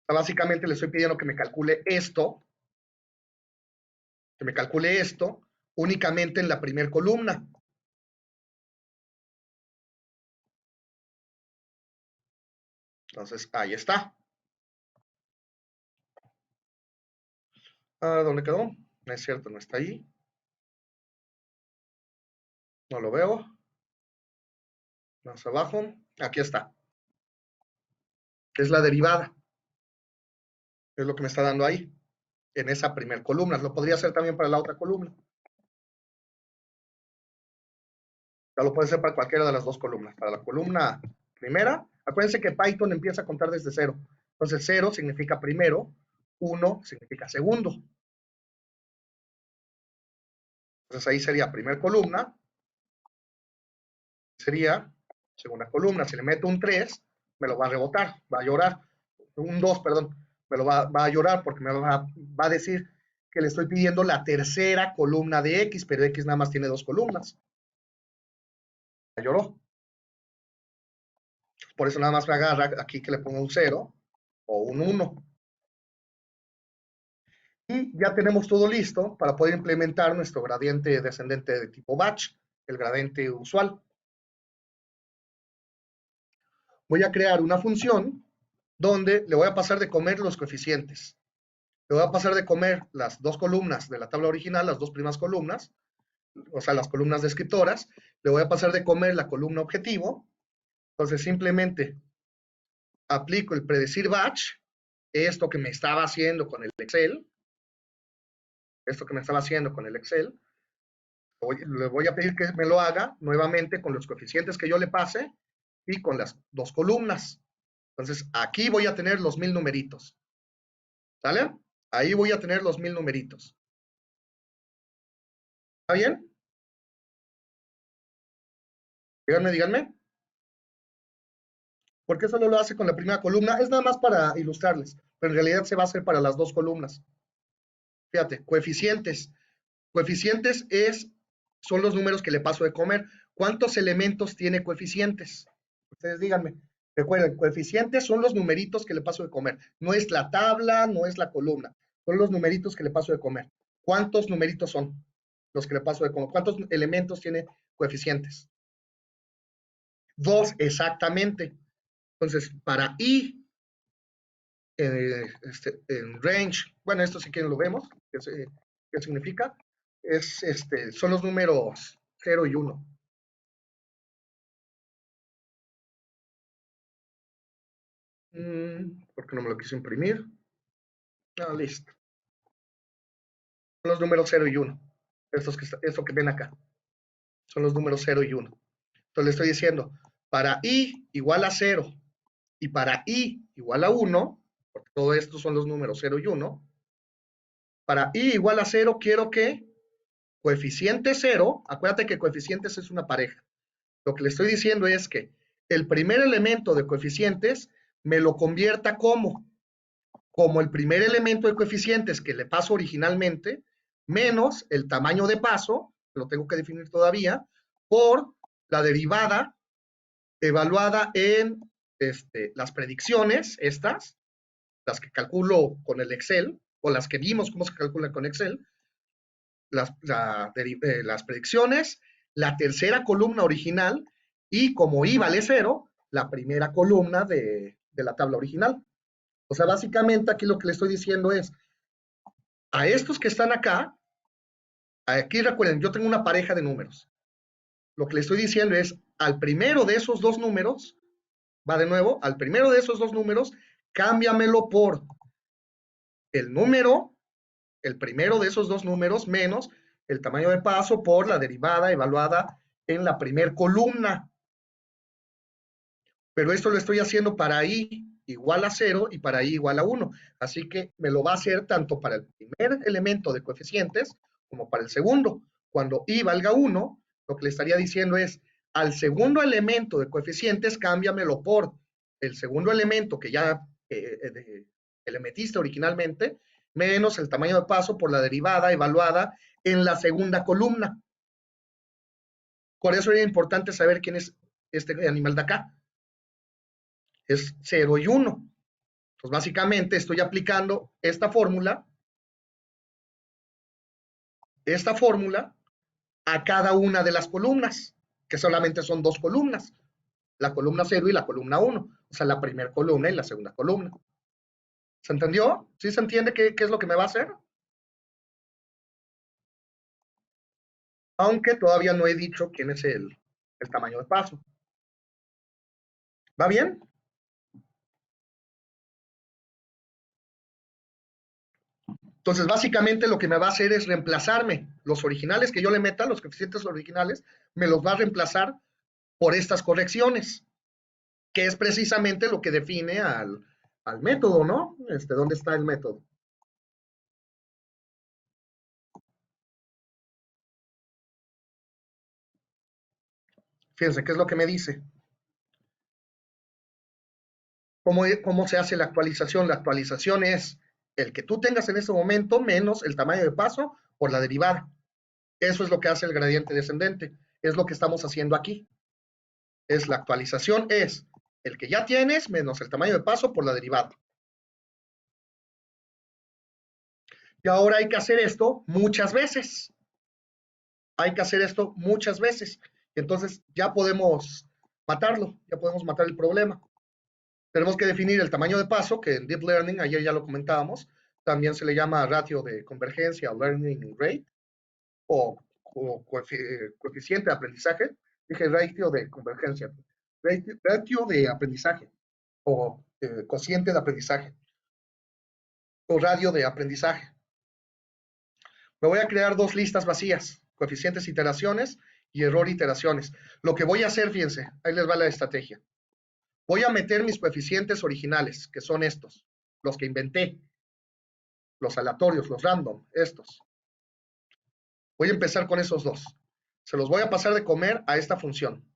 Básicamente le estoy pidiendo que me calcule esto, únicamente en la primera columna. Entonces, ahí está. ¿Dónde quedó? No es cierto, no está ahí. No lo veo. Más abajo. Aquí está. Es la derivada. Es lo que me está dando ahí. En esa primera columna. Lo podría hacer también para la otra columna. Ya lo puede hacer para cualquiera de las dos columnas. Para la columna primera, acuérdense que Python empieza a contar desde 0. Entonces 0 significa primero, 1 significa segundo. Entonces ahí sería primera columna, sería segunda columna. Si le meto un 3, me lo va a rebotar, va a llorar. Un 2, perdón, me lo va a llorar porque me va a decir que le estoy pidiendo la tercera columna de X, pero X nada más tiene 2 columnas. Ya lloró. Por eso nada más me agarra aquí que le pongo un 0 o un 1. Y ya tenemos todo listo para poder implementar nuestro gradiente descendente de tipo batch, el gradiente usual. Voy a crear una función donde le voy a pasar de comer los coeficientes. Le voy a pasar de comer las 2 columnas de la tabla original, las 2 primeras columnas, o sea, las columnas descriptoras. Le voy a pasar de comer la columna objetivo. Entonces simplemente aplico el predecir batch, esto que me estaba haciendo con el Excel, le voy a pedir que me lo haga nuevamente con los coeficientes que yo le pase y con las 2 columnas. Entonces aquí voy a tener los 1000 numeritos. ¿Sale? Ahí voy a tener los 1000 numeritos. ¿Está bien? Díganme. ¿Por qué solo lo hace con la primera columna? Es nada más para ilustrarles, pero en realidad se va a hacer para las 2 columnas. Fíjate, coeficientes. Coeficientes son los números que le paso de comer. ¿Cuántos elementos tiene coeficientes? Ustedes díganme. Recuerden, coeficientes son los numeritos que le paso de comer. No es la tabla, no es la columna. Son los numeritos que le paso de comer. ¿Cuántos numeritos son los que le paso de comer? ¿Cuántos elementos tiene coeficientes? 2, exactamente. Entonces, para i en range, bueno, esto si quieren lo vemos, ¿qué significa? Son los números 0 y 1. ¿Por qué no me lo quise imprimir? Ah, listo. Son los números 0 y 1. Esto que ven acá. Son los números 0 y 1. Entonces le estoy diciendo, para i igual a 0 y para i igual a 1, porque todo esto son los números 0 y 1, para i igual a 0 quiero que coeficiente 0, acuérdate que coeficientes es una pareja. Lo que le estoy diciendo es que el primer elemento de coeficientes me lo convierta como el primer elemento de coeficientes que le paso originalmente, menos el tamaño de paso, lo tengo que definir todavía, por la derivada evaluada en las predicciones, las que calculo con el Excel, o las que vimos cómo se calcula con Excel, las predicciones, la tercera columna original y como i vale 0, la primera columna de la tabla original. O sea, básicamente aquí lo que le estoy diciendo es, a estos que están acá, aquí recuerden, yo tengo una pareja de números. Lo que le estoy diciendo es, al primero de esos dos números, va de nuevo, al primero de esos dos números, cámbiamelo por el número, el primero de esos dos números, menos el tamaño de paso por la derivada evaluada en la primer columna. Pero esto lo estoy haciendo para i igual a 0 y para i igual a 1. Así que me lo va a hacer tanto para el primer elemento de coeficientes como para el segundo. Cuando i valga 1, lo que le estaría diciendo es, al segundo elemento de coeficientes, cámbiamelo por el segundo elemento que ya le metiste originalmente, menos el tamaño de paso por la derivada evaluada en la segunda columna. Por eso era importante saber quién es este animal de acá. Es 0 y 1. Pues básicamente estoy aplicando esta fórmula a cada una de las columnas, que solamente son 2 columnas, la columna 0 y la columna 1, o sea, la primera columna y la segunda columna. ¿Se entendió? ¿Sí se entiende qué es lo que me va a hacer? Aunque todavía no he dicho quién es el tamaño de paso. ¿Va bien? Entonces, básicamente lo que me va a hacer es reemplazarme los originales que yo le meta, los coeficientes originales, me los va a reemplazar por estas correcciones, que es precisamente lo que define al método, ¿no? ¿Dónde está el método? Fíjense, ¿qué es lo que me dice? ¿Cómo se hace la actualización? La actualización es el que tú tengas en ese momento menos el tamaño de paso por la derivada. Eso es lo que hace el gradiente descendente. Es lo que estamos haciendo aquí. Es la actualización es el que ya tienes menos el tamaño de paso por la derivada. Y ahora hay que hacer esto muchas veces. Hay que hacer esto muchas veces. Entonces ya podemos matarlo, ya podemos matar el problema. Tenemos que definir el tamaño de paso, que en Deep Learning, ayer ya lo comentábamos, también se le llama ratio de convergencia o learning rate, o coeficiente de aprendizaje. Dije ratio de convergencia, ratio de aprendizaje, o cociente de aprendizaje, o radio de aprendizaje. Me voy a crear dos listas vacías, coeficientes iteraciones y error iteraciones. Lo que voy a hacer, fíjense, ahí les va la estrategia. Voy a meter mis coeficientes originales, que son estos, los que inventé, los aleatorios, los random, estos. Voy a empezar con esos dos. Se los voy a pasar de comer a esta función,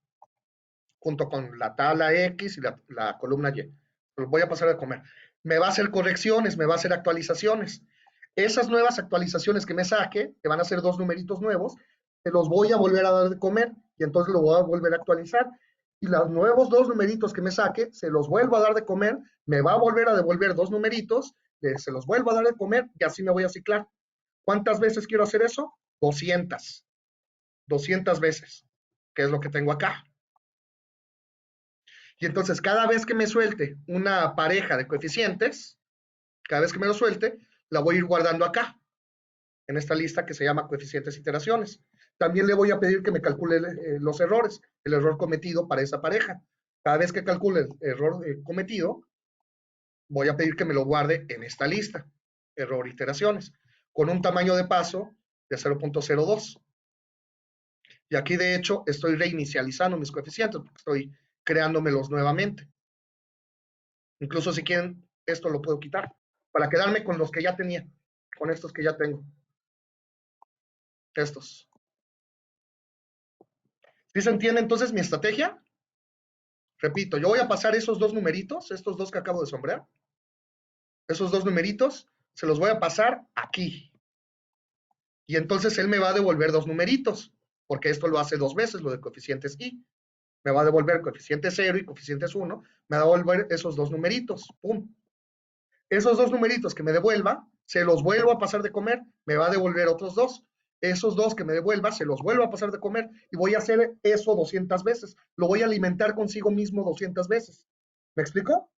junto con la tabla X y la columna Y. Se los voy a pasar de comer. Me va a hacer correcciones, me va a hacer actualizaciones. Esas nuevas actualizaciones que me saque, que van a ser dos numeritos nuevos, se los voy a volver a dar de comer y entonces lo voy a volver a actualizar. Y los nuevos dos numeritos que me saque, se los vuelvo a dar de comer, me va a volver a devolver dos numeritos, se los vuelvo a dar de comer y así me voy a ciclar. ¿Cuántas veces quiero hacer eso? 200. 200 veces, que es lo que tengo acá. Y entonces cada vez que me suelte una pareja de coeficientes, cada vez que me lo suelte, la voy a ir guardando acá, en esta lista que se llama coeficientes iteraciones. También le voy a pedir que me calcule los errores, el error cometido para esa pareja. Cada vez que calcule el error cometido, voy a pedir que me lo guarde en esta lista, error iteraciones, con un tamaño de paso de 0.02. Y aquí, de hecho, estoy reinicializando mis coeficientes, porque estoy creándomelos nuevamente. Incluso si quieren, esto lo puedo quitar, para quedarme con los que ya tenía, con estos que ya tengo. Estos. ¿Sí se entiende entonces mi estrategia? Repito, yo voy a pasar esos dos numeritos, estos dos que acabo de sombrear, esos dos numeritos, se los voy a pasar aquí. Y entonces él me va a devolver dos numeritos, porque esto lo hace dos veces, lo de coeficientes y. Me va a devolver coeficiente 0 y coeficientes 1, me va a devolver esos dos numeritos, pum. Esos dos numeritos que me devuelva, se los vuelvo a pasar de comer, me va a devolver otros dos. Esos dos que me devuelva, se los vuelvo a pasar de comer y voy a hacer eso 200 veces. Lo voy a alimentar consigo mismo 200 veces. ¿Me explico?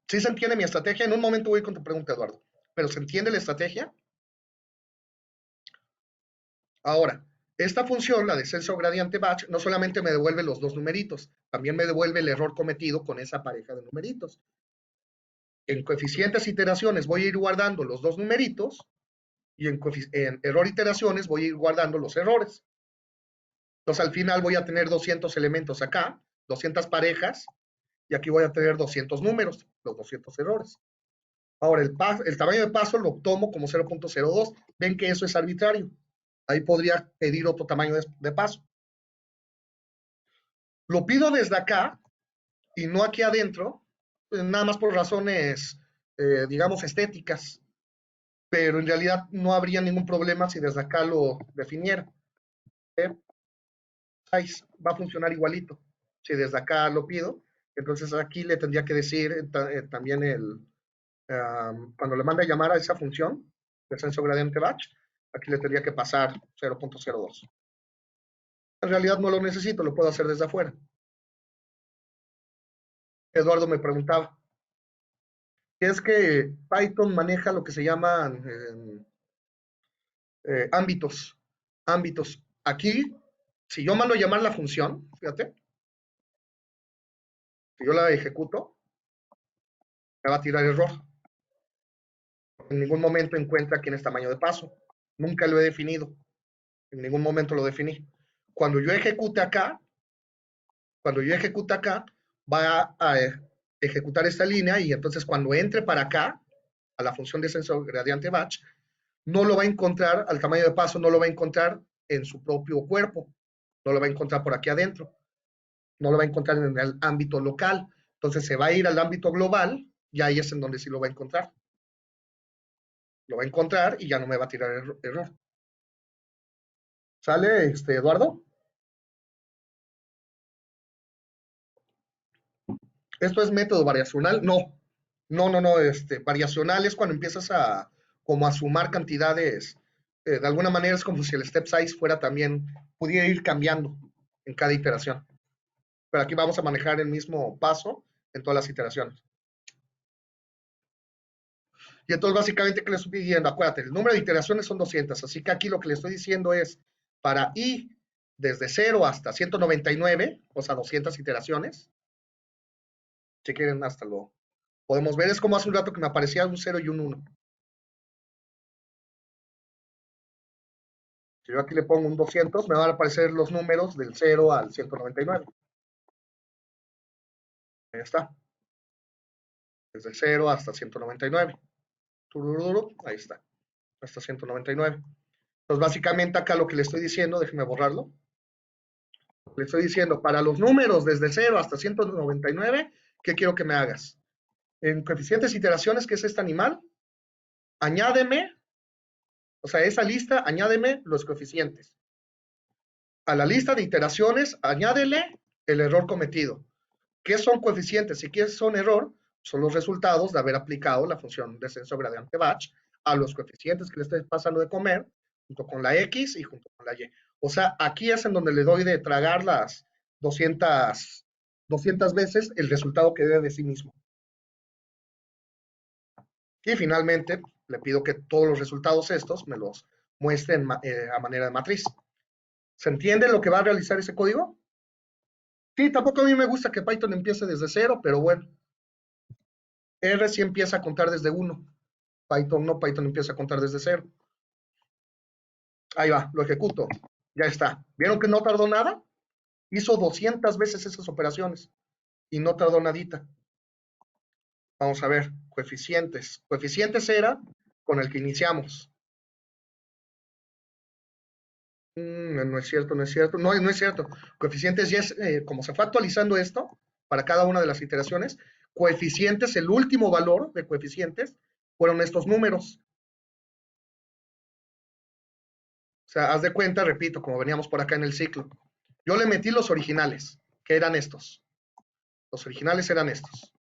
¿Sí se entiende mi estrategia? En un momento voy con tu pregunta, Eduardo. ¿Pero se entiende la estrategia? Ahora, esta función, la descenso gradiente batch, no solamente me devuelve los dos numeritos, también me devuelve el error cometido con esa pareja de numeritos. En coeficientes iteraciones voy a ir guardando los dos numeritos y en error iteraciones voy a ir guardando los errores. Entonces al final voy a tener 200 elementos acá, 200 parejas, y aquí voy a tener 200 números, los 200 errores. Ahora, el tamaño de paso lo tomo como 0.02. Ven que eso es arbitrario. Ahí podría pedir otro tamaño de paso. Lo pido desde acá y no aquí adentro, nada más por razones, digamos, estéticas, pero en realidad no habría ningún problema si desde acá lo definiera. ¿Eh? Ahí va a funcionar igualito. Si desde acá lo pido, entonces aquí le tendría que decir también cuando le manda a llamar a esa función, descenso gradiente batch, aquí le tendría que pasar 0.02. En realidad no lo necesito, lo puedo hacer desde afuera. Eduardo me preguntaba, es que Python maneja lo que se llaman ámbitos. Ámbitos. Aquí, si yo mando a llamar la función, fíjate, si yo la ejecuto, me va a tirar error. En ningún momento encuentra quién es tamaño de paso. Nunca lo he definido. En ningún momento lo definí. Cuando yo ejecute acá, va a ejecutar esta línea y entonces cuando entre para acá, a la función descenso gradiente batch, no lo va a encontrar, al tamaño de paso, no lo va a encontrar en su propio cuerpo, no lo va a encontrar por aquí adentro, no lo va a encontrar en el ámbito local. Entonces se va a ir al ámbito global y ahí es en donde sí lo va a encontrar. Lo va a encontrar y ya no me va a tirar error. ¿Sale, Eduardo? ¿Esto es método variacional? No, no, variacional es cuando empiezas a como a sumar cantidades, de alguna manera es como si el step size fuera también, pudiera ir cambiando en cada iteración. Pero aquí vamos a manejar el mismo paso en todas las iteraciones. Y entonces básicamente, ¿qué le estoy pidiendo? Acuérdate, el número de iteraciones son 200, así que aquí lo que le estoy diciendo es, para i desde 0 hasta 199, o sea, 200 iteraciones, si quieren hasta lo podemos ver, es como hace un rato que me aparecía un 0 y un 1. Si yo aquí le pongo un 200, me van a aparecer los números del 0 al 199. Ahí está. Desde 0 hasta 199. Ahí está. Hasta 199. Entonces, básicamente acá lo que le estoy diciendo, déjeme borrarlo. Le estoy diciendo, para los números desde 0 hasta 199, ¿qué quiero que me hagas? En coeficientes iteraciones, que es este animal, añádeme, o sea, esa lista, añádeme los coeficientes. A la lista de iteraciones, añádele el error cometido. ¿Qué son coeficientes? Si quieres son error, son los resultados de haber aplicado la función descenso gradiente batch a los coeficientes que le estés pasando de comer, junto con la X y junto con la Y. O sea, aquí es en donde le doy de tragar las 200 veces el resultado que dé de sí mismo. Y finalmente, le pido que todos los resultados estos me los muestren a manera de matriz. ¿Se entiende lo que va a realizar ese código? Sí, tampoco a mí me gusta que Python empiece desde 0, pero bueno. R sí empieza a contar desde 1. Python no, Python empieza a contar desde 0. Ahí va, lo ejecuto. Ya está. ¿Vieron que no tardó nada? Hizo 200 veces esas operaciones y no tardó nadita. Vamos a ver, coeficientes. Coeficientes era con el que iniciamos. No es cierto, no es cierto. No, no es cierto. Coeficientes ya es, como se fue actualizando esto para cada una de las iteraciones, coeficientes, el último valor de coeficientes fueron estos números. O sea, haz de cuenta, repito, como veníamos por acá en el ciclo. Yo le metí los originales, que eran estos. Los originales eran estos.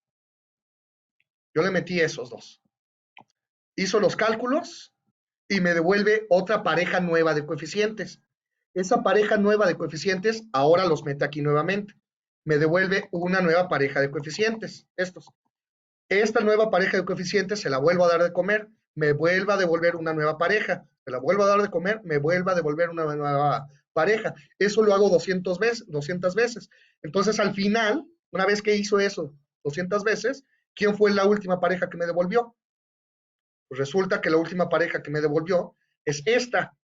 Yo le metí esos dos. Hizo los cálculos y me devuelve otra pareja nueva de coeficientes. Esa pareja nueva de coeficientes ahora los mete aquí nuevamente. Me devuelve una nueva pareja de coeficientes, estos. Esta nueva pareja de coeficientes se la vuelvo a dar de comer, me vuelva a devolver una nueva pareja, se la vuelvo a dar de comer, me vuelva a devolver una nueva pareja. Eso lo hago 200 veces. Entonces, al final, una vez que hizo eso 200 veces, ¿quién fue la última pareja que me devolvió? Pues resulta que la última pareja que me devolvió es esta,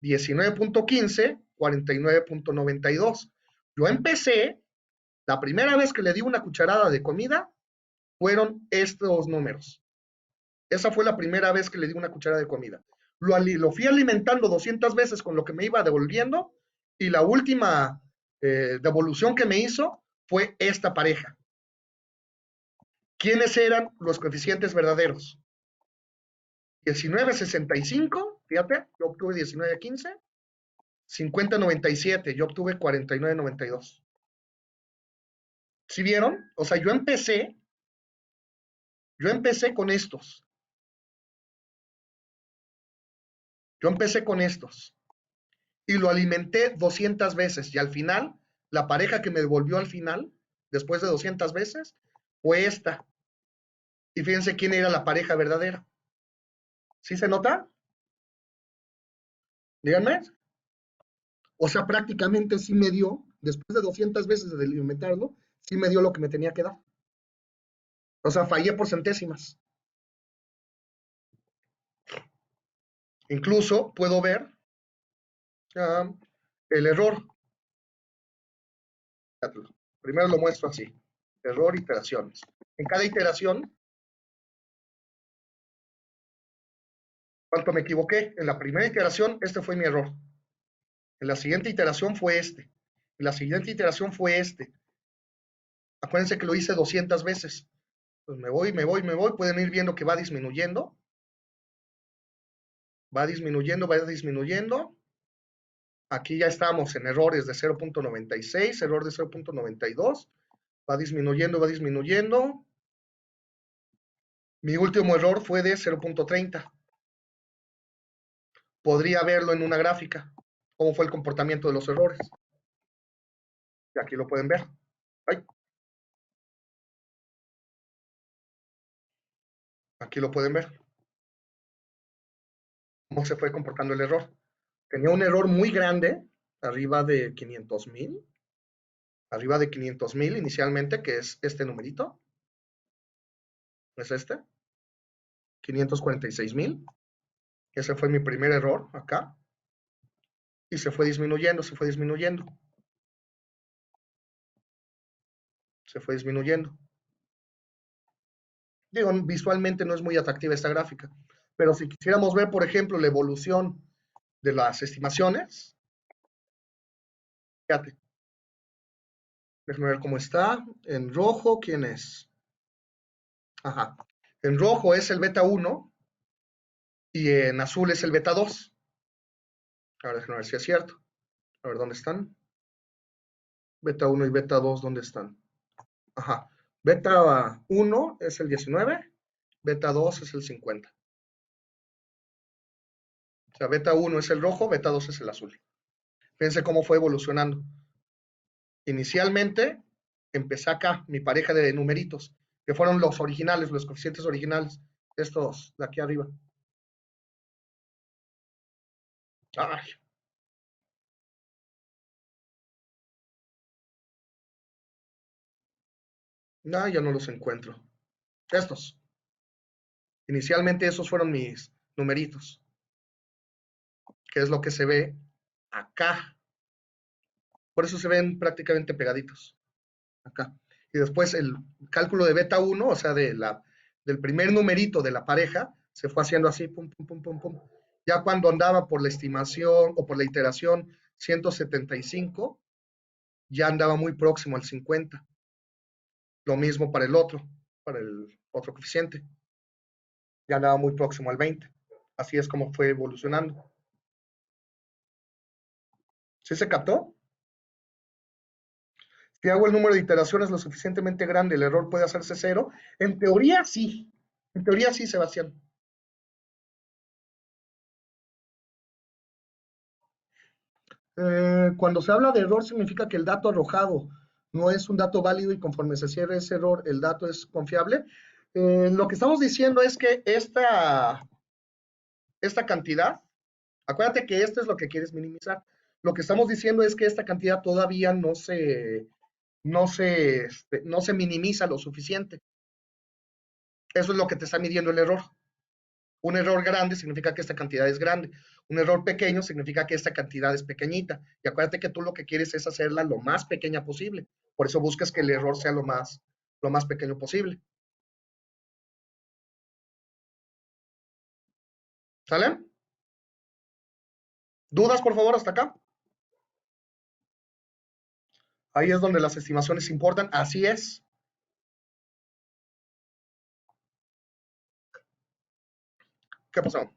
19.15, 49.92. Yo empecé, la primera vez que le di una cucharada de comida, fueron estos números. Esa fue la primera vez que le di una cucharada de comida. Lo fui alimentando 200 veces con lo que me iba devolviendo y la última devolución que me hizo fue esta pareja. ¿Quiénes eran los coeficientes verdaderos? 19.65, fíjate, yo obtuve 19.15. 50.97, yo obtuve 49.92. ¿Sí vieron? O sea, yo empecé con estos. Yo empecé con estos. Y lo alimenté 200 veces. Y al final, la pareja que me devolvió al final, después de 200 veces, fue esta. Y fíjense quién era la pareja verdadera. ¿Sí se nota? Díganme. O sea, prácticamente sí me dio, después de 200 veces de alimentarlo, sí me dio lo que me tenía que dar. O sea, fallé por centésimas. Incluso puedo ver el error. Primero lo muestro así. Error, iteraciones. En cada iteración ¿Cuánto me equivoqué? En la primera iteración, este fue mi error. En la siguiente iteración fue este. En la siguiente iteración fue este. Acuérdense que lo hice 200 veces. Pues me voy, me voy, me voy. Pueden ir viendo que va disminuyendo. Va disminuyendo, va disminuyendo. Aquí ya estamos en errores de 0.96, error de 0.92. Va disminuyendo, va disminuyendo. Mi último error fue de 0.30. Podría verlo en una gráfica, cómo fue el comportamiento de los errores. Y aquí lo pueden ver. Ay, aquí lo pueden ver, cómo se fue comportando el error. Tenía un error muy grande, arriba de 500,000 inicialmente, que es este numerito, es este, 546,000. Ese fue mi primer error acá. Y se fue disminuyendo, se fue disminuyendo. Se fue disminuyendo. Digo, visualmente no es muy atractiva esta gráfica, pero si quisiéramos ver, por ejemplo, la evolución de las estimaciones, fíjate, déjenme ver cómo está. En rojo, ¿quién es? Ajá. En rojo es el beta 1 y en azul es el beta 2. Ahora déjenme ver si es cierto. A ver, ¿dónde están? Beta 1 y beta 2, ¿dónde están? Ajá. Beta 1 es el 19, beta 2 es el 50. O sea, beta 1 es el rojo, beta 2 es el azul. Fíjense cómo fue evolucionando. Inicialmente empecé acá, mi pareja de numeritos, que fueron los originales, los coeficientes originales, estos de aquí arriba. Ay, no, ya no los encuentro. Estos. Inicialmente esos fueron mis numeritos, que es lo que se ve acá. Por eso se ven prácticamente pegaditos. Acá. Y después el cálculo de beta 1, o sea, del primer numerito de la pareja, se fue haciendo así, pum, pum, pum, pum, pum. Ya cuando andaba por la estimación o por la iteración 175, ya andaba muy próximo al 50. Lo mismo para el otro coeficiente. Ya andaba muy próximo al 20. Así es como fue evolucionando. ¿Sí se captó? Si hago el número de iteraciones lo suficientemente grande, el error puede hacerse cero. En teoría sí. En teoría sí, Sebastián. Cuando se habla de error significa que el dato arrojado no es un dato válido y conforme se cierre ese error, el dato es confiable. Lo que estamos diciendo es que esta cantidad, acuérdate que esto es lo que quieres minimizar. Lo que estamos diciendo es que esta cantidad todavía no se minimiza lo suficiente. Eso es lo que te está midiendo el error. Un error grande significa que esta cantidad es grande. Un error pequeño significa que esta cantidad es pequeñita. Y acuérdate que tú lo que quieres es hacerla lo más pequeña posible. Por eso buscas que el error sea lo más pequeño posible. ¿Sale? ¿Dudas, por favor, hasta acá? Ahí es donde las estimaciones importan. Así es. ¿Qué pasó?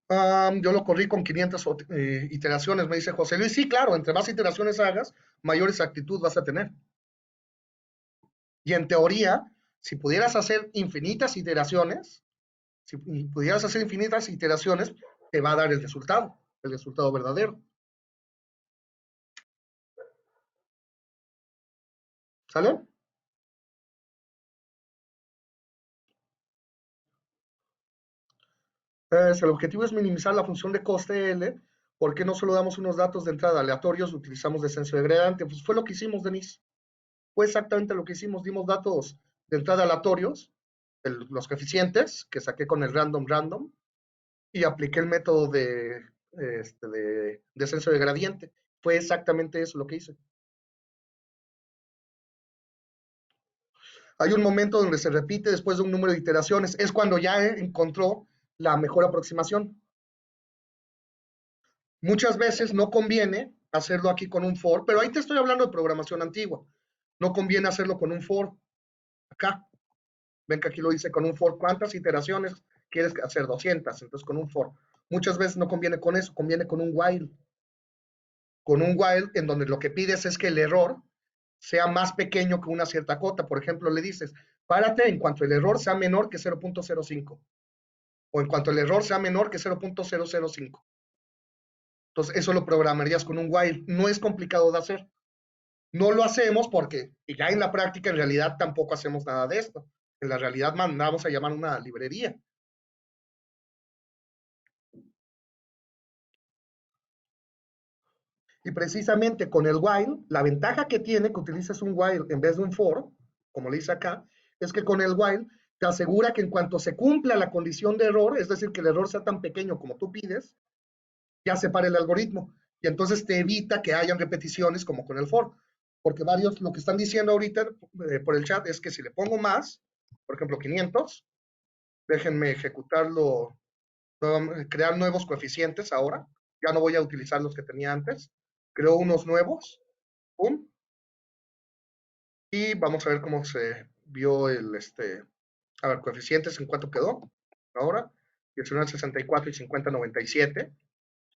Yo lo corrí con 500 iteraciones, me dice José Luis. Sí, claro, entre más iteraciones hagas, mayor exactitud vas a tener. Y en teoría, si pudieras hacer infinitas iteraciones, si pudieras hacer infinitas iteraciones, te va a dar el resultado verdadero. ¿Sale? El objetivo es minimizar la función de coste L. ¿Por qué no solo damos unos datos de entrada aleatorios, utilizamos descenso de gradiente? Pues fue lo que hicimos, Denise. Fue exactamente lo que hicimos. Dimos datos de entrada aleatorios, los coeficientes que saqué con el random, y apliqué el método de descenso de gradiente. Fue exactamente eso lo que hice. Hay un momento donde se repite después de un número de iteraciones. Es cuando ya encontró la mejor aproximación. Muchas veces no conviene hacerlo aquí con un for, pero ahí te estoy hablando de programación antigua. No conviene hacerlo con un for. Acá, ven que aquí lo dice con un for. ¿Cuántas iteraciones quieres hacer? 200. Entonces con un for. Muchas veces no conviene con eso, conviene con un while. Con un while en donde lo que pides es que el error sea más pequeño que una cierta cota. Por ejemplo, le dices, párate en cuanto el error sea menor que 0.05 o en cuanto el error sea menor que 0.005. Entonces, eso lo programarías con un while. No es complicado de hacer. No lo hacemos porque ya en la práctica, en realidad, tampoco hacemos nada de esto. En la realidad, mandamos a llamar una librería. Y precisamente con el while, la ventaja que tiene que utilices un while en vez de un for, como le dice acá, es que con el while te asegura que en cuanto se cumpla la condición de error, es decir, que el error sea tan pequeño como tú pides, ya se para el algoritmo. Y entonces te evita que hayan repeticiones como con el for. Porque varios lo que están diciendo ahorita por el chat es que si le pongo más, por ejemplo 500, déjenme ejecutarlo, crear nuevos coeficientes ahora. Ya no voy a utilizar los que tenía antes. Creo unos nuevos. Pum. Y vamos a ver cómo se vio a ver, coeficientes en cuánto quedó ahora. 19.64 y 50.97.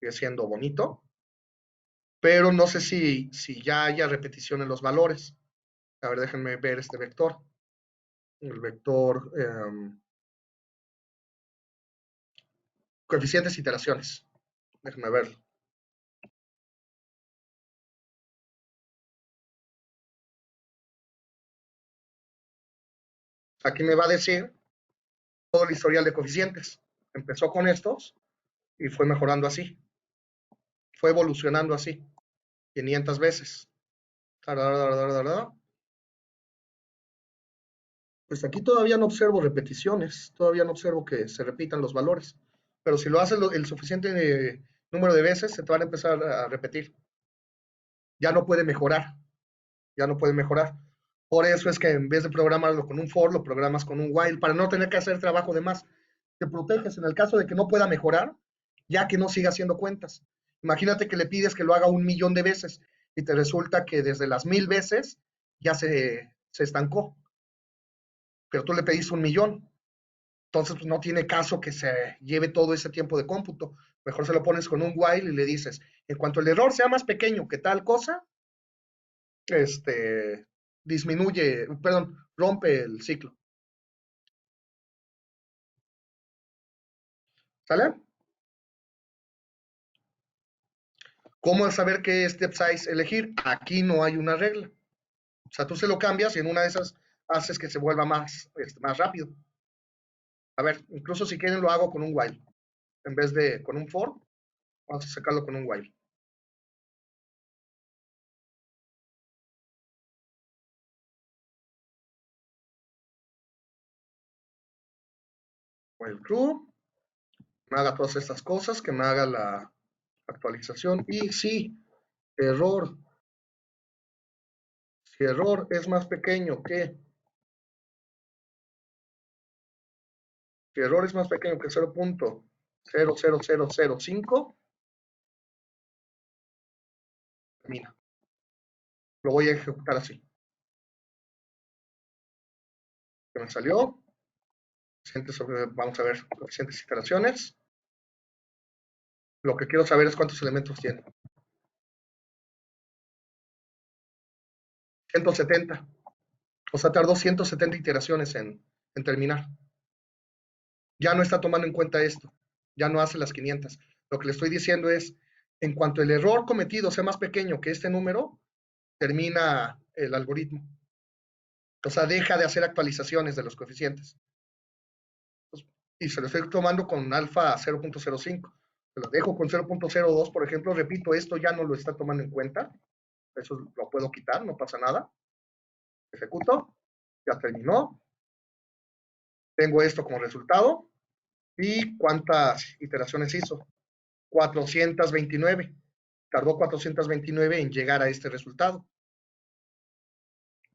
Sigue siendo bonito. Pero no sé si ya haya repetición en los valores. A ver, déjenme ver este vector. El vector coeficientes iteraciones. Déjenme verlo. Aquí me va a decir todo el historial de coeficientes. Empezó con estos y fue mejorando así. Fue evolucionando así. 500 veces. Pues aquí todavía no observo repeticiones, todavía no observo que se repitan los valores, pero si lo haces el suficiente número de veces, se te van a empezar a repetir. Ya no puede mejorar, ya no puede mejorar. Por eso es que en vez de programarlo con un for, lo programas con un while, para no tener que hacer trabajo de más. Te proteges en el caso de que no pueda mejorar, ya que no siga haciendo cuentas. Imagínate que le pides que lo haga 1.000.000 de veces y te resulta que desde las 1.000 veces ya se estancó, pero tú le pediste 1.000.000. Entonces, pues, no tiene caso que se lleve todo ese tiempo de cómputo. Mejor se lo pones con un while y le dices, en cuanto el error sea más pequeño que tal cosa, disminuye, perdón, rompe el ciclo. ¿Sale? ¿Cómo saber qué step size elegir? Aquí no hay una regla. O sea, tú se lo cambias y en una de esas haces que se vuelva más rápido. A ver, incluso si quieren lo hago con un while. En vez de con un for, vamos a sacarlo con un while. While true, me haga todas estas cosas, que me haga la actualización. Y sí, error. Si error es más pequeño que, si error es más pequeño que 0.00005, termina. Lo voy a ejecutar así. ¿Qué me salió? Vamos a ver coeficientes iteraciones. Lo que quiero saber es cuántos elementos tiene. 170. O sea, tardó 170 iteraciones en terminar. Ya no está tomando en cuenta esto. Ya no hace las 500. Lo que le estoy diciendo es, en cuanto el error cometido sea más pequeño que este número, termina el algoritmo. O sea, deja de hacer actualizaciones de los coeficientes. Y se lo estoy tomando con alfa 0.05. Se lo dejo con 0.02, por ejemplo, repito, esto ya no lo está tomando en cuenta. Eso lo puedo quitar, no pasa nada. Ejecuto, ya terminó. Tengo esto como resultado. ¿Y cuántas iteraciones hizo? 429. Tardó 429 en llegar a este resultado.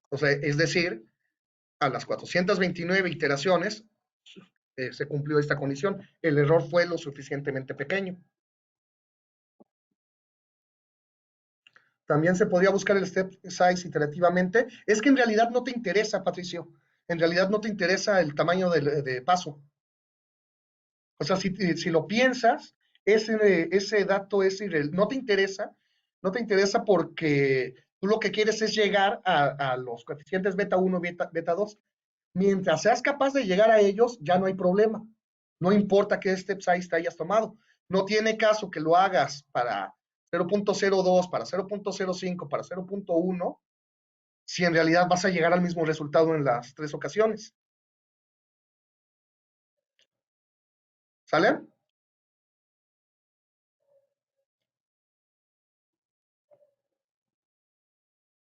O sea, es decir, a las 429 iteraciones se cumplió esta condición. El error fue lo suficientemente pequeño. También se podría buscar el step size iterativamente. Es que en realidad no te interesa, Patricio. En realidad no te interesa el tamaño de paso. O sea, si lo piensas, ese dato no te interesa, no te interesa porque tú lo que quieres es llegar a los coeficientes beta 1, beta 2. Mientras seas capaz de llegar a ellos, ya no hay problema. No importa qué step size te hayas tomado. No tiene caso que lo hagas para 0.02, para 0.05, para 0.1, si en realidad vas a llegar al mismo resultado en las tres ocasiones. ¿Sale?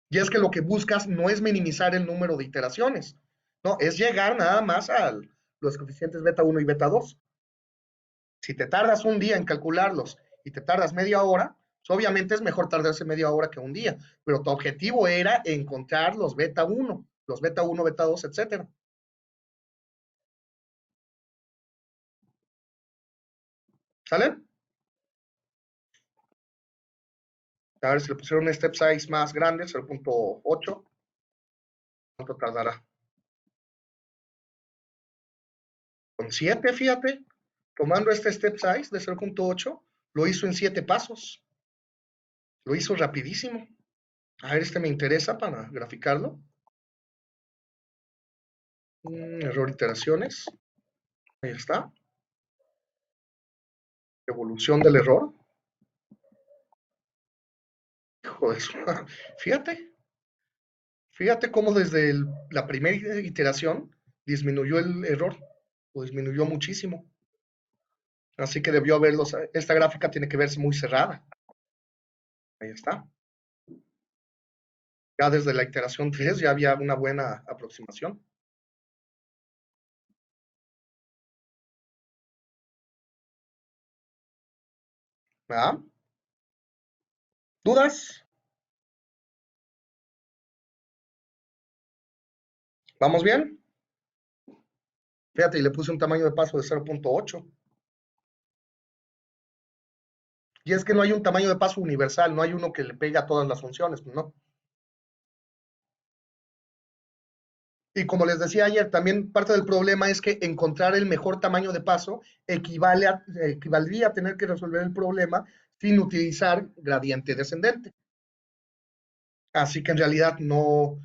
Y es que lo que buscas no es minimizar el número de iteraciones, no, es llegar nada más a los coeficientes beta 1 y beta 2. Si te tardas un día en calcularlos y te tardas media hora, pues obviamente es mejor tardarse media hora que un día, pero tu objetivo era encontrar los beta 1, beta 2, etcétera. ¿Sale? A ver si le pusieron un step size más grande, 0.8. ¿Cuánto tardará? Con 7, fíjate, tomando este step size de 0.8, lo hizo en 7 pasos. Lo hizo rapidísimo. A ver, este me interesa para graficarlo. Error iteraciones. Ahí está. Evolución del error. Hijo de su... Fíjate. Fíjate cómo desde la primera iteración disminuyó el error. O disminuyó muchísimo. Así que debió haberlos. Esta gráfica tiene que verse muy cerrada. Ahí está. Ya desde la iteración 3 ya había una buena aproximación. ¿Verdad? ¿Dudas? ¿Vamos bien? Fíjate, y le puse un tamaño de paso de 0.8. Y es que no hay un tamaño de paso universal, no hay uno que le pegue a todas las funciones, ¿no? Y como les decía ayer, también parte del problema es que encontrar el mejor tamaño de paso equivaldría a tener que resolver el problema sin utilizar gradiente descendente. Así que en realidad no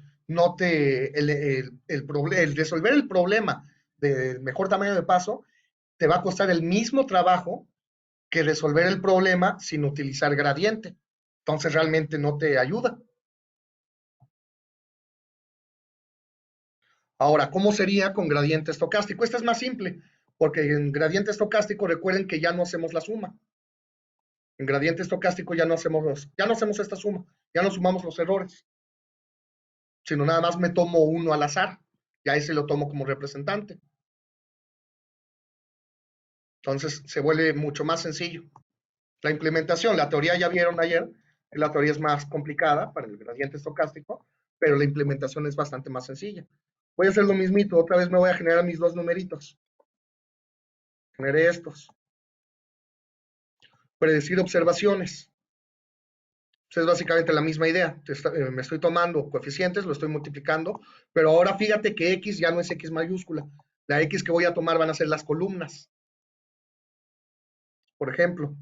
te, el resolver el problema del mejor tamaño de paso te va a costar el mismo trabajo que resolver el problema sin utilizar gradiente. Entonces realmente no te ayuda. Ahora, ¿cómo sería con gradiente estocástico? Esta es más simple, porque en gradiente estocástico recuerden que ya no hacemos la suma. En gradiente estocástico ya no hacemos esta suma, ya no sumamos los errores, sino nada más me tomo uno al azar, y a ese lo tomo como representante. Entonces se vuelve mucho más sencillo. La implementación, la teoría ya vieron ayer, que la teoría es más complicada para el gradiente estocástico, pero la implementación es bastante más sencilla. Voy a hacer lo mismito, otra vez me voy a generar mis dos numeritos. Generé estos. Predecir observaciones. Es básicamente la misma idea. Me estoy tomando coeficientes, lo estoy multiplicando, pero ahora fíjate que X ya no es X mayúscula. La X que voy a tomar van a ser las columnas. Por ejemplo,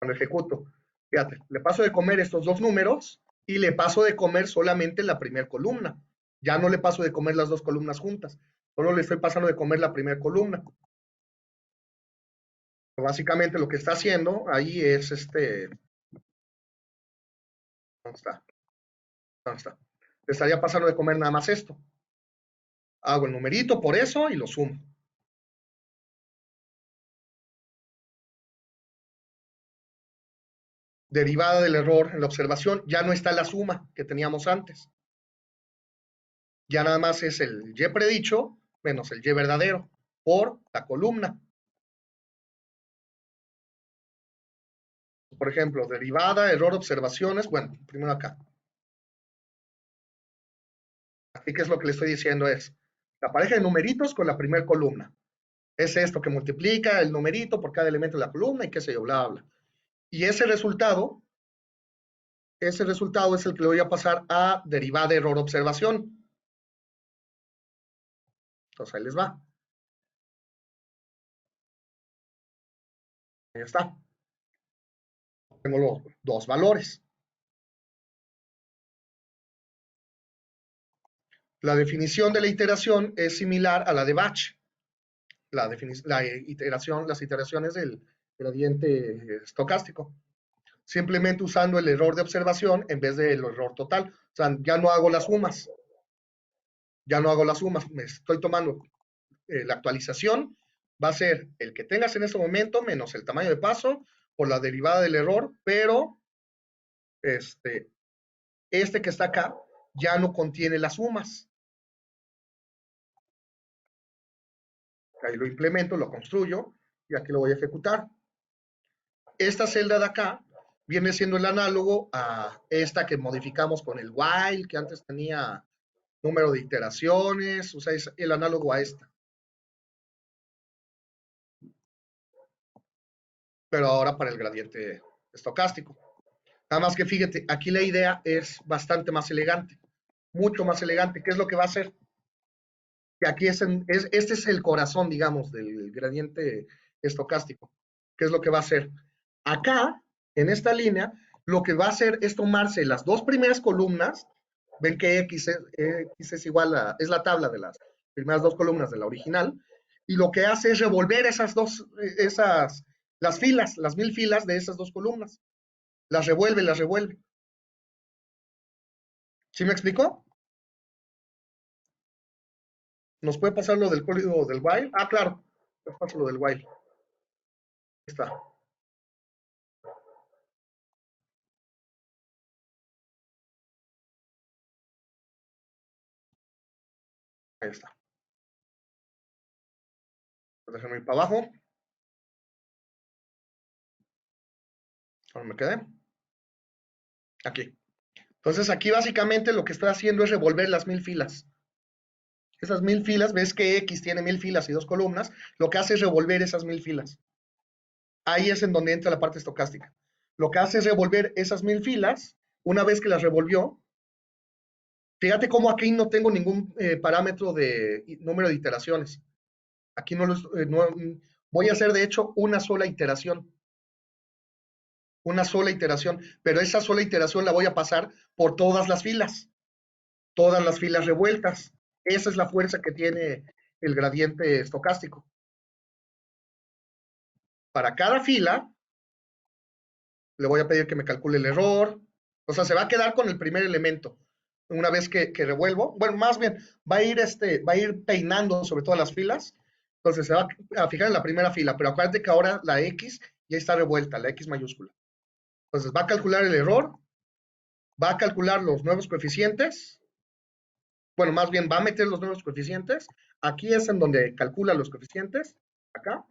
cuando ejecuto, fíjate, le paso de comer estos dos números y le paso de comer solamente la primera columna. Ya no le paso de comer las dos columnas juntas, solo le estoy pasando de comer la primera columna. Básicamente lo que está haciendo ahí es ¿dónde está? ¿Dónde está? Le estaría pasando de comer nada más esto. Hago el numerito por eso y lo sumo. Derivada del error en la observación, ya no está la suma que teníamos antes. Ya nada más es el y predicho menos el y verdadero por la columna. Por ejemplo, derivada, error, observaciones. Bueno, primero acá. Aquí que es lo que le estoy diciendo es, La pareja de numeritos con la primera columna. Es esto que multiplica el numerito por cada elemento de la columna y qué sé yo, bla, bla. Y ese resultado es el que le voy a pasar a derivada error observación. Entonces ahí les va. Ahí está. Tengo los dos valores. La definición de la iteración es similar a la de batch. Las iteraciones del gradiente estocástico. Simplemente usando el error de observación en vez del error total. O sea, ya no hago las sumas. Ya no hago las sumas. Me estoy tomando la actualización. Va a ser el que tengas en este momento menos el tamaño de paso por la derivada del error, pero este que está acá ya no contiene las sumas. Ahí lo implemento, lo construyo y aquí lo voy a ejecutar. Esta celda de acá viene siendo el análogo a esta que modificamos con el while, que antes tenía número de iteraciones, o sea, es el análogo a esta. Pero ahora para el gradiente estocástico. Nada más que fíjate, aquí la idea es bastante más elegante, mucho más elegante. ¿Qué es lo que va a hacer? Que aquí este es el corazón, digamos, del gradiente estocástico. ¿Qué es lo que va a hacer? Acá, en esta línea, lo que va a hacer es tomarse las dos primeras columnas, ven que X es igual a, es la tabla de las primeras dos columnas de la original, y lo que hace es revolver las filas, las 1000 filas de esas dos columnas. Las revuelve, las revuelve. ¿Sí me explicó? ¿Nos puede pasar lo del código del while? Ah, claro, les paso lo del while. Ahí está. Ahí está. Déjenme ir para abajo. Ahora me quedé. Aquí. Entonces aquí básicamente lo que estoy haciendo es revolver las 1000 filas. Esas 1000 filas, ves que X tiene 1000 filas y dos columnas, lo que hace es revolver esas 1000 filas. Ahí es en donde entra la parte estocástica. Lo que hace es revolver esas 1000 filas, una vez que las revolvió, fíjate cómo aquí no tengo ningún parámetro de número de iteraciones. Aquí voy a hacer de hecho una sola iteración, pero esa sola iteración la voy a pasar por todas las filas revueltas. Esa es la fuerza que tiene el gradiente estocástico. Para cada fila, le voy a pedir que me calcule el error. O sea, se va a quedar con el primer elemento. Una vez que revuelvo, bueno, más bien, va a ir peinando sobre todas las filas. Entonces se va a fijar en la primera fila, pero acuérdate que ahora la X ya está revuelta, la X mayúscula. Entonces va a calcular el error, va a calcular los nuevos coeficientes, bueno, más bien va a meter los nuevos coeficientes. Aquí es en donde calcula los coeficientes, acá,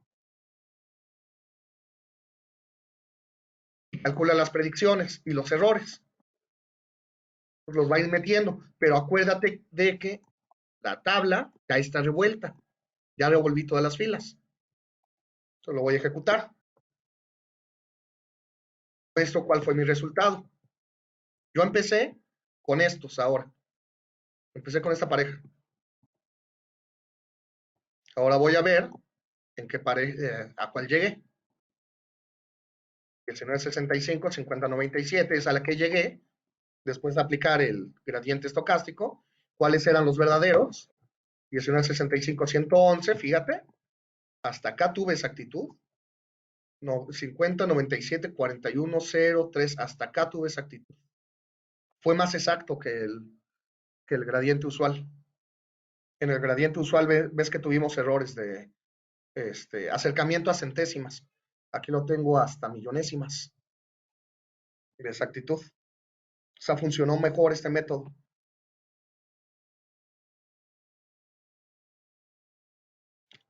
y calcula las predicciones y los errores. Pues los va a ir metiendo, pero acuérdate de que la tabla ya está revuelta, ya revolví todas las filas. Entonces lo voy a ejecutar. ¿Esto cuál fue mi resultado? Yo empecé con estos ahora. Empecé con esta pareja. Ahora voy a ver en qué a cuál llegué. El 1965, el 5097 es a la que llegué después de aplicar el gradiente estocástico. ¿Cuáles eran los verdaderos? 1965, 111, fíjate. Hasta acá tuve exactitud. No, 50, 97, 41, 0, 3, hasta acá tuve exactitud. Fue más exacto que el gradiente usual. En el gradiente usual ves que tuvimos errores de acercamiento a centésimas. Aquí lo tengo hasta millonésimas de exactitud. O sea, funcionó mejor este método.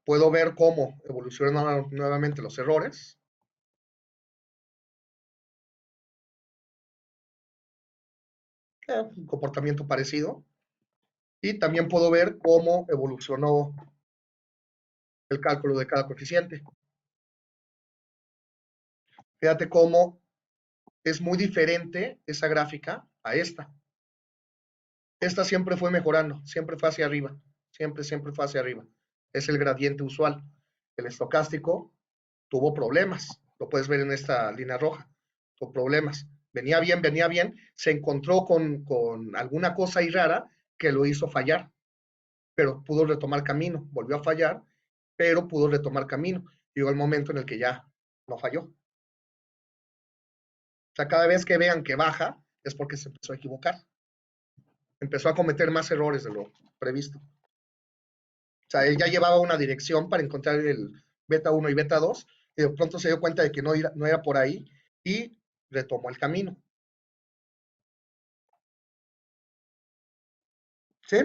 Puedo ver cómo evolucionan nuevamente los errores. Un comportamiento parecido. Y también puedo ver cómo evolucionó el cálculo de cada coeficiente. Fíjate cómo es muy diferente esa gráfica a esta. Esta siempre fue mejorando, siempre fue hacia arriba, siempre fue hacia arriba. Es el gradiente usual. El estocástico tuvo problemas, lo puedes ver en esta línea roja, tuvo problemas. Venía bien, se encontró con alguna cosa ahí rara que lo hizo fallar, pero pudo retomar camino, volvió a fallar, pero pudo retomar camino. Llegó el momento en el que ya no falló. O sea, cada vez que vean que baja, es porque se empezó a equivocar. Empezó a cometer más errores de lo previsto. O sea, él ya llevaba una dirección para encontrar el beta 1 y beta 2 y de pronto se dio cuenta de que no era por ahí y retomó el camino. ¿Sí?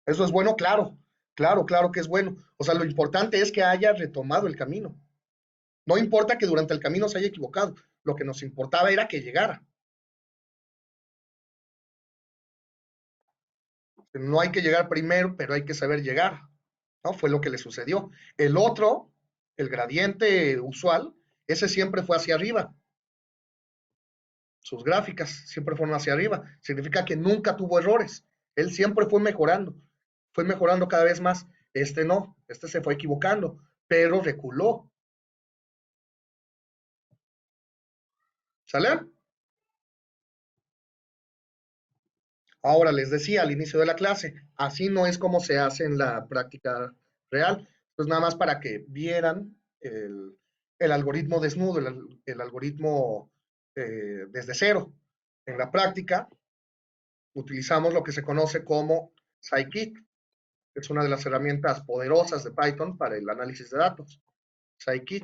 Eso es bueno, claro que es bueno. O sea, lo importante es que haya retomado el camino. No importa que durante el camino se haya equivocado, lo que nos importaba era que llegara. No hay que llegar primero, pero hay que saber llegar, ¿no? Fue lo que le sucedió. El otro, el gradiente usual, ese siempre fue hacia arriba. Sus gráficas siempre fueron hacia arriba. Significa que nunca tuvo errores. Él siempre fue mejorando cada vez más. Este no, este se fue equivocando, pero reculó. ¿Sale? Ahora les decía al inicio de la clase, así no es como se hace en la práctica real. Pues nada más para que vieran el algoritmo desnudo, el algoritmo desde cero. En la práctica utilizamos lo que se conoce como scikit. Es una de las herramientas poderosas de Python para el análisis de datos. Scikit.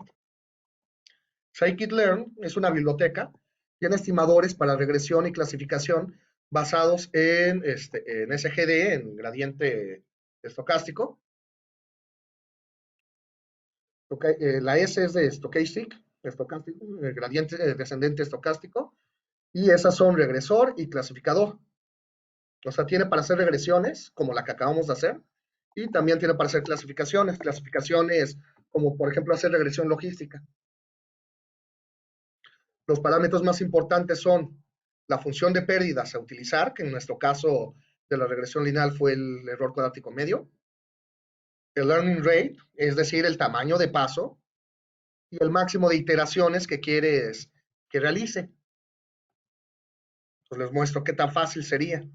Scikit-learn es una biblioteca, tiene estimadores para regresión y clasificación basados en SGD, en gradiente estocástico. Okay, la S es de estocástico, el gradiente descendente estocástico, y esas son regresor y clasificador. O sea, tiene para hacer regresiones, como la que acabamos de hacer, y también tiene para hacer clasificaciones como por ejemplo hacer regresión logística. Los parámetros más importantes son la función de pérdidas a utilizar, que en nuestro caso de la regresión lineal fue el error cuadrático medio, el learning rate, es decir, el tamaño de paso, y el máximo de iteraciones que quieres que realice. Pues les muestro qué tan fácil sería.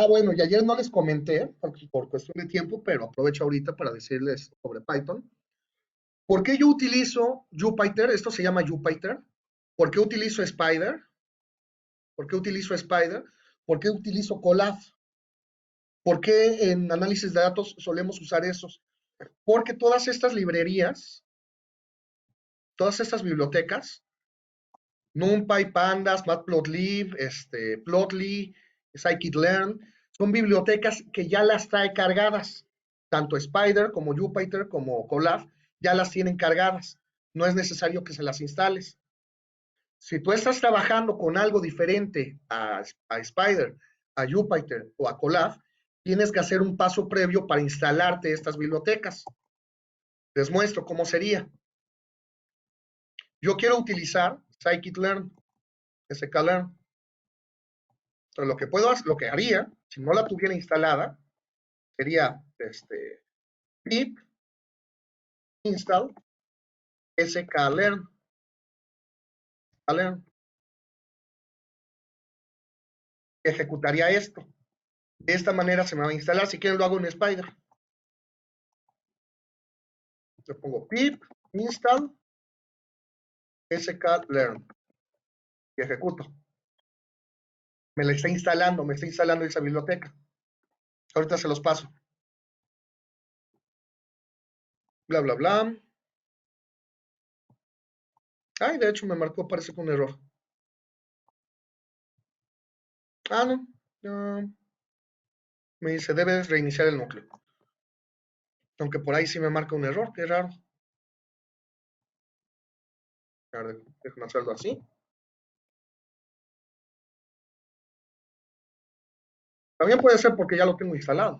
Bueno, y ayer no les comenté por cuestión de tiempo, pero aprovecho ahorita para decirles sobre Python. ¿Por qué yo utilizo Jupyter? Esto se llama Jupyter. ¿Por qué utilizo Spider? ¿Por qué utilizo Spider? ¿Por qué utilizo Colab? ¿Por qué en análisis de datos solemos usar esos? Porque todas estas librerías, todas estas bibliotecas, NumPy, Pandas, Matplotlib, Plotly, Scikit-learn, son bibliotecas que ya las trae cargadas. Tanto Spider como Jupyter como Colab ya las tienen cargadas. No es necesario que se las instales. Si tú estás trabajando con algo diferente a Spider, a Jupyter o a Colab, tienes que hacer un paso previo para instalarte estas bibliotecas. Les muestro cómo sería. Yo quiero utilizar Scikit-learn, sklearn. Entonces, lo que haría, si no la tuviera instalada, sería pip install sklearn. Ejecutaría esto. De esta manera se me va a instalar. Si quieren lo hago en Spider. Le pongo pip install sklearn y ejecuto. Me está instalando esa biblioteca. Ahorita se los paso. Bla, bla, bla. Ay, de hecho me marcó, parece con un error. Ah, no. Me dice, debes reiniciar el núcleo. Aunque por ahí sí me marca un error, qué raro. A ver, déjame hacerlo así. También puede ser porque ya lo tengo instalado.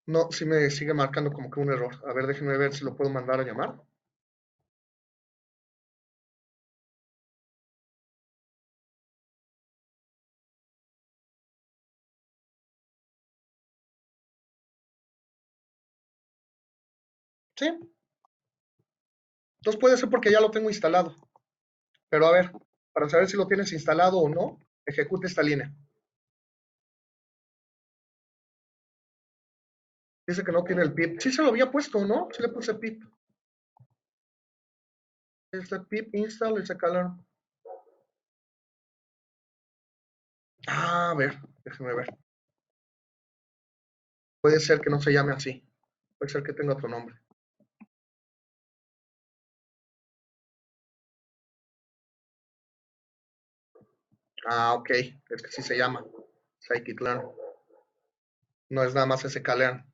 No, sí me sigue marcando como que un error. A ver, déjenme ver si lo puedo mandar a llamar. Sí, entonces puede ser porque ya lo tengo instalado. Pero a ver, para saber si lo tienes instalado o no, ejecute esta línea. Dice que no tiene el pip. Sí se lo había puesto, ¿no? Sí le puse pip. Este pip install ese color. Ah, a ver, déjeme ver. Puede ser que no se llame así. Puede ser que tenga otro nombre. Ah, ok. Es que sí se llama. Scikit-learn. No es nada más sklearn.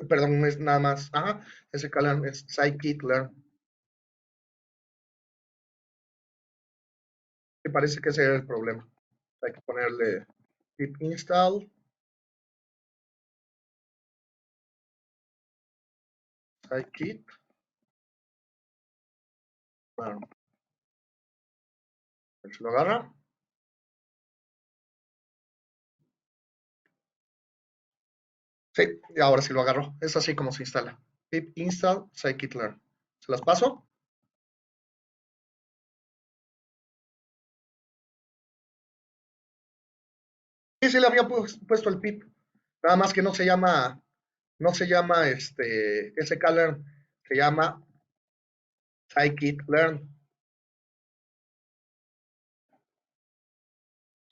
Perdón, no es nada más. Ajá, sklearn es scikit-learn. Me parece que ese era el problema. Hay que ponerle pip install scikit. Bueno, a ver si lo agarra. Sí, y ahora sí lo agarró. Es así como se instala. Pip install scikit-learn. ¿Se las paso? Sí, sí le había puesto el pip. Nada más que no se llama sklearn, se llama scikit-learn.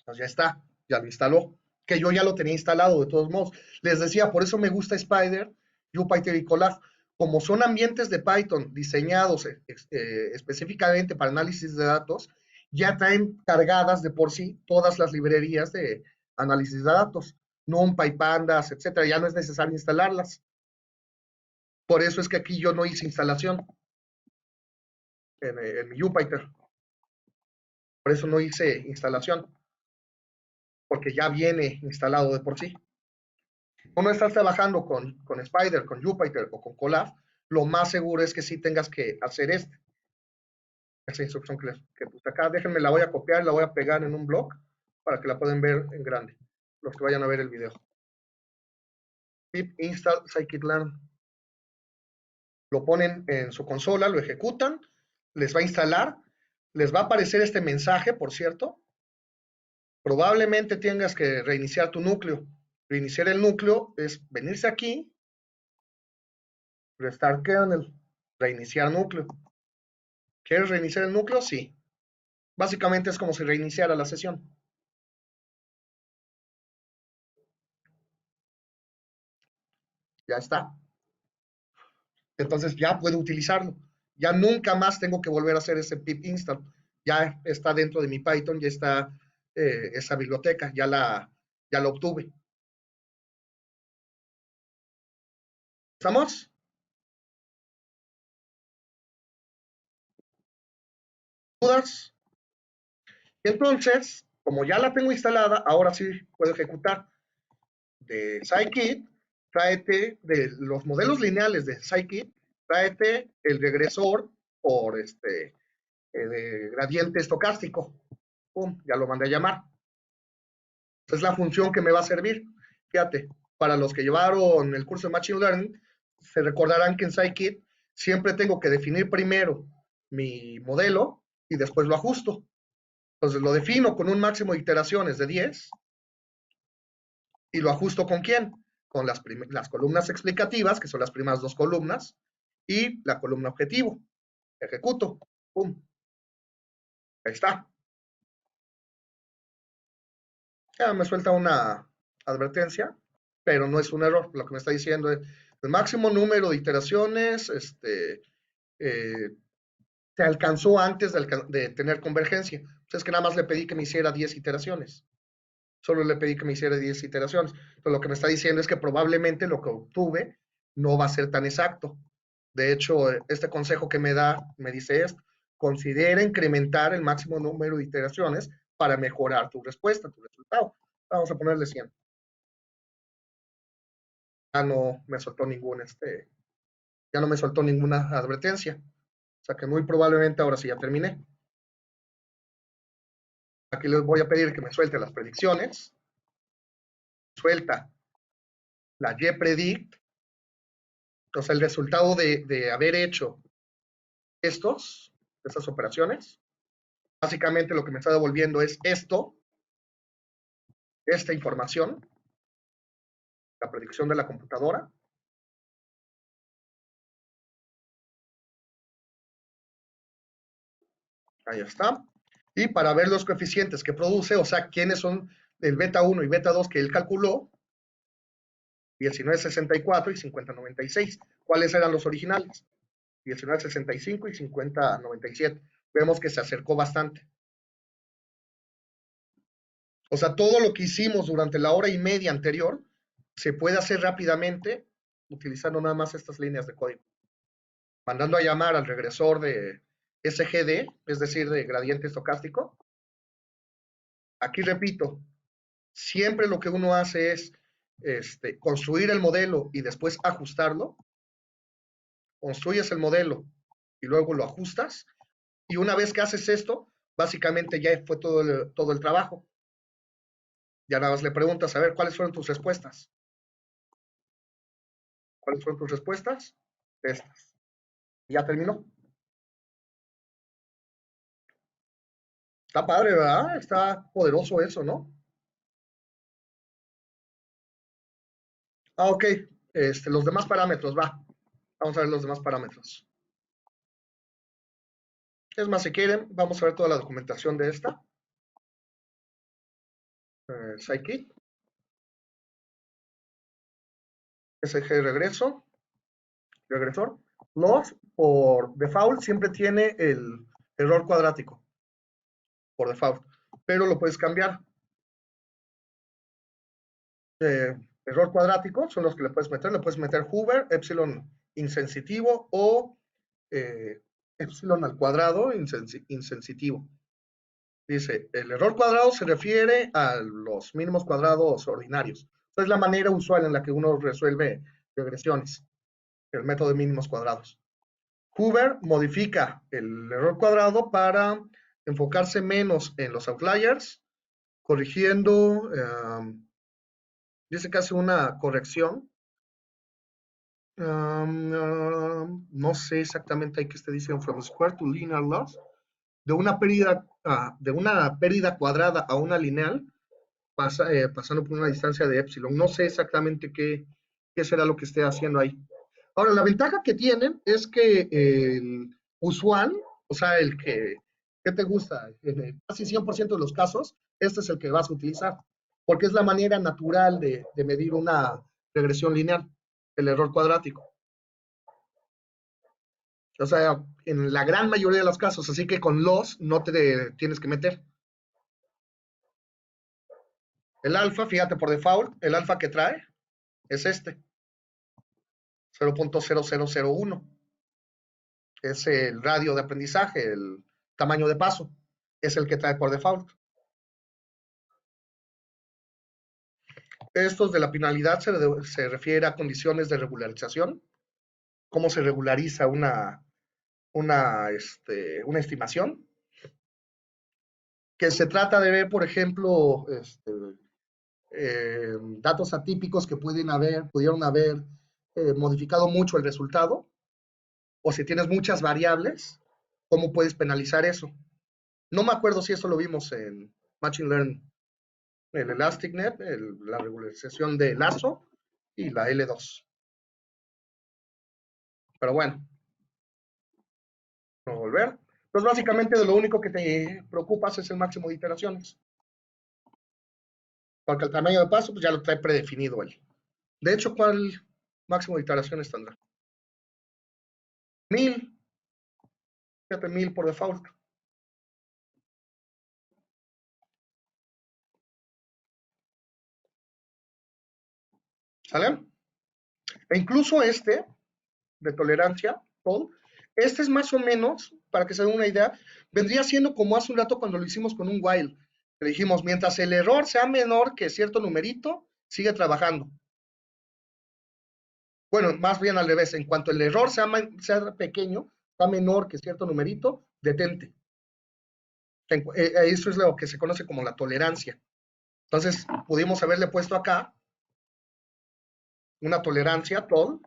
Pues ya está, ya lo instaló. Que yo ya lo tenía instalado de todos modos. Les decía, por eso me gusta Spider, Jupyter y Colab. Como son ambientes de Python diseñados específicamente para análisis de datos, ya traen cargadas de por sí todas las librerías de análisis de datos, NumPy, Pandas, etcétera. Ya no es necesario instalarlas. Por eso es que aquí yo no hice instalación en mi Jupyter. Por eso no hice instalación, porque ya viene instalado de por sí. Uno estás trabajando con Spider, con Jupyter o con Colab, lo más seguro es que sí tengas que hacer esta instrucción que puse acá. Déjenme, la voy a copiar, la voy a pegar en un blog para que la puedan ver en grande, los que vayan a ver el video. Pip install scikit-learn. Lo ponen en su consola, lo ejecutan, les va a instalar, les va a aparecer este mensaje, por cierto. Probablemente tengas que reiniciar tu núcleo. Reiniciar el núcleo es venirse aquí, restart kernel, reiniciar núcleo. ¿Quieres reiniciar el núcleo? Sí. Básicamente es como si reiniciara la sesión. Ya está. Entonces ya puedo utilizarlo. Ya nunca más tengo que volver a hacer ese pip install. Ya está dentro de mi Python, ya está esa biblioteca, ya la obtuve. ¿Estamos? ¿Dudas? Entonces, como ya la tengo instalada, ahora sí puedo ejecutar de scikit, tráete de los modelos lineales de scikit, tráete el regresor por de gradiente estocástico. Pum, ya lo mandé a llamar. Esa es la función que me va a servir. Fíjate, para los que llevaron el curso de Machine Learning, se recordarán que en Scikit siempre tengo que definir primero mi modelo y después lo ajusto. Entonces lo defino con un máximo de iteraciones de 10 y lo ajusto con quién? Con las columnas explicativas, que son las primeras dos columnas, y la columna objetivo. Ejecuto. Pum. Ahí está. Ya me suelta una advertencia, pero no es un error. Lo que me está diciendo es el máximo número de iteraciones eh, se alcanzó antes de tener convergencia. Entonces es que nada más le pedí que me hiciera 10 iteraciones. Solo le pedí que me hiciera 10 iteraciones. Entonces lo que me está diciendo es que probablemente lo que obtuve no va a ser tan exacto. De hecho, este consejo que me da, me dice esto. considera incrementar el máximo número de iteraciones para mejorar tu respuesta, tu resultado. Vamos a ponerle 100. Ya no me soltó ya no me soltó ninguna advertencia. O sea que muy probablemente ahora sí ya terminé. Aquí les voy a pedir que me suelte las predicciones. Suelta la YPredict, o sea, el resultado de haber hecho estas operaciones. Básicamente lo que me está devolviendo es esta información, la predicción de la computadora. Ahí está. Y para ver los coeficientes que produce, o sea, quiénes son el beta 1 y beta 2 que él calculó, 1964 y 5096. ¿Cuáles eran los originales? 1965 y 5097. Vemos que se acercó bastante. O sea, todo lo que hicimos durante la hora y media anterior se puede hacer rápidamente utilizando nada más estas líneas de código. Mandando a llamar al regresor de SGD, es decir, de gradiente estocástico. Aquí repito, siempre lo que uno hace es construir el modelo y después ajustarlo. Construyes el modelo y luego lo ajustas. Y una vez que haces esto, básicamente ya fue todo el trabajo. Ya nada más le preguntas, a ver, ¿cuáles fueron tus respuestas? ¿Cuáles fueron tus respuestas? Estas. Ya terminó. Está padre, ¿verdad? Está poderoso eso, ¿no? Ah, ok. Los demás parámetros, va. Vamos a ver los demás parámetros. Es más, si quieren, vamos a ver toda la documentación de esta. Scikit. SG regresor. Loss, por default, siempre tiene el error cuadrático. Por default. Pero lo puedes cambiar. Error cuadrático son los que le puedes meter. Le puedes meter Hoover, epsilon insensitivo o epsilon al cuadrado insensitivo. Dice, el error cuadrado se refiere a los mínimos cuadrados ordinarios. Esa es la manera usual en la que uno resuelve regresiones, el método de mínimos cuadrados. Hoover modifica el error cuadrado para enfocarse menos en los outliers, corrigiendo, dice que hace una corrección. No sé exactamente ahí que te dice from square to linear loss, de una pérdida cuadrada a una lineal, pasando por una distancia de epsilon. No sé exactamente qué será lo que esté haciendo ahí. Ahora, la ventaja que tienen es que el usual, o sea, ¿qué te gusta? En casi 100% de los casos, este es el que vas a utilizar, porque es la manera natural de medir una regresión lineal, el error cuadrático. O sea, en la gran mayoría de los casos, así que con los no te tienes que meter. El alfa, fíjate por default, el alfa que trae es 0.0001. Es el radio de aprendizaje, el tamaño de paso, es el que trae por default. Estos de la penalidad se refiere a condiciones de regularización, cómo se regulariza una estimación, que se trata de ver, por ejemplo, datos atípicos que pudieron haber modificado mucho el resultado, o si tienes muchas variables, cómo puedes penalizar eso. No me acuerdo si eso lo vimos en Machine Learning, el ElasticNet, la regularización de Lazo y la L2. Pero bueno, vamos a volver. Entonces, básicamente, de lo único que te preocupas es el máximo de iteraciones. Porque el tamaño de paso, pues ya lo trae predefinido él. De hecho, ¿cuál máximo de iteraciones tendrá? 1000. Fíjate, 1000 por default. ¿Sale? E incluso de tolerancia, todo, Este es más o menos, para que se den una idea, vendría siendo como hace un rato cuando lo hicimos con un while. Le dijimos, mientras el error sea menor que cierto numerito, sigue trabajando. Bueno, más bien al revés, en cuanto el error sea pequeño, sea menor que cierto numerito, detente. Eso es lo que se conoce como la tolerancia. Entonces, pudimos haberle puesto acá una tolerancia, tol,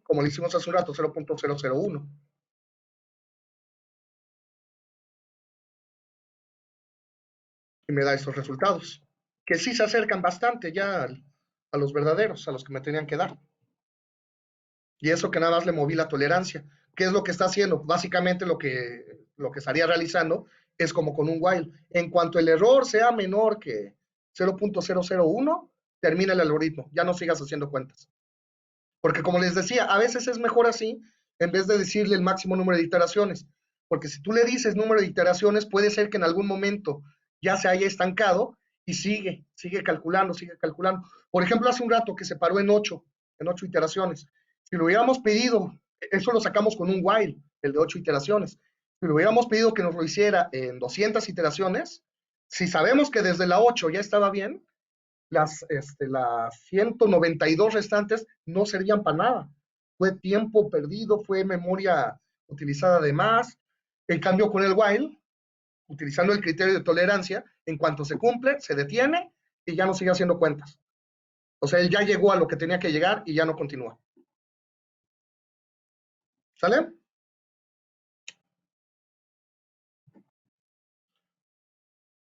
como le hicimos hace un rato, 0.001. Y me da estos resultados, que sí se acercan bastante ya a los verdaderos, a los que me tenían que dar. Y eso que nada más le moví la tolerancia. ¿Qué es lo que está haciendo? Básicamente lo que estaría realizando es como con un while. En cuanto el error sea menor que 0.001, termina el algoritmo. Ya no sigas haciendo cuentas. Porque como les decía, a veces es mejor así en vez de decirle el máximo número de iteraciones. Porque si tú le dices número de iteraciones, puede ser que en algún momento ya se haya estancado y sigue calculando, sigue calculando. Por ejemplo, hace un rato que se paró en 8 iteraciones. Si lo hubiéramos pedido, eso lo sacamos con un while, el de 8 iteraciones. Si lo hubiéramos pedido que nos lo hiciera en 200 iteraciones, si sabemos que desde la 8 ya estaba bien, las 192 restantes no servían para nada. Fue tiempo perdido, fue memoria utilizada de más. En cambio, con el while, utilizando el criterio de tolerancia, en cuanto se cumple, se detiene y ya no sigue haciendo cuentas. O sea, él ya llegó a lo que tenía que llegar y ya no continúa. ¿Sale?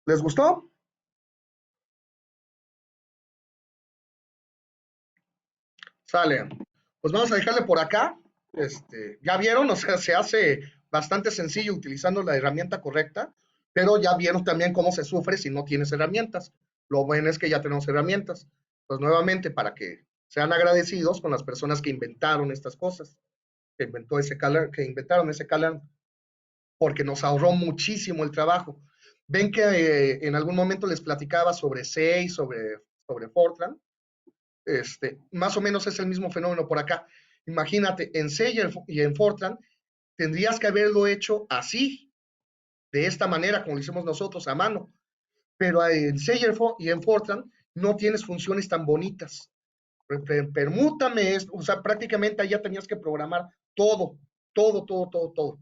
¿Les gustó? Sale. Pues vamos a dejarle por acá. Ya vieron, o sea, se hace bastante sencillo utilizando la herramienta correcta, pero ya vieron también cómo se sufre si no tienes herramientas. Lo bueno es que ya tenemos herramientas. Pues nuevamente, para que sean agradecidos con las personas que inventaron estas cosas, que inventaron ese calor, porque nos ahorró muchísimo el trabajo. Ven que en algún momento les platicaba sobre C y sobre Fortran. Más o menos es el mismo fenómeno por acá. Imagínate, en C y en Fortran tendrías que haberlo hecho así, de esta manera, como lo hicimos nosotros, a mano. Pero en C y en Fortran no tienes funciones tan bonitas. Permútame, o sea, prácticamente allá tenías que programar todo, todo, todo, todo, todo.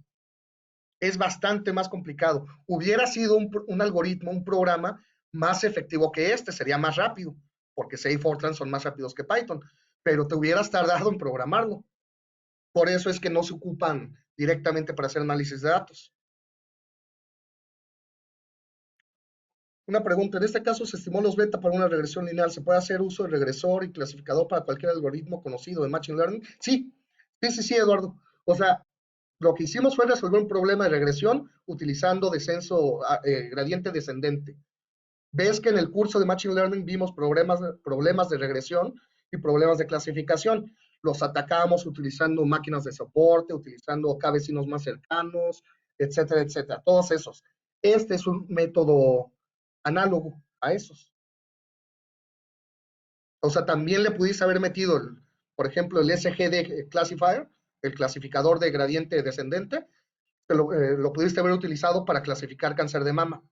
Es bastante más complicado. Hubiera sido un algoritmo, un programa más efectivo que este, sería más rápido, porque C y Fortran son más rápidos que Python, pero te hubieras tardado en programarlo. Por eso es que no se ocupan directamente para hacer análisis de datos. Una pregunta, en este caso se estimó los beta para una regresión lineal. ¿Se puede hacer uso de regresor y clasificador para cualquier algoritmo conocido de Machine Learning? Sí, sí, sí, sí, Eduardo. O sea, lo que hicimos fue resolver un problema de regresión utilizando gradiente descendente. Ves que en el curso de Machine Learning vimos problemas de regresión y problemas de clasificación. Los atacamos utilizando máquinas de soporte, utilizando cada vecinos más cercanos, etcétera, etcétera. Todos esos. Este es un método análogo a esos. O sea, también le pudiste haber metido, por ejemplo, el SGD Classifier, el clasificador de gradiente descendente, lo pudiste haber utilizado para clasificar cáncer de mama.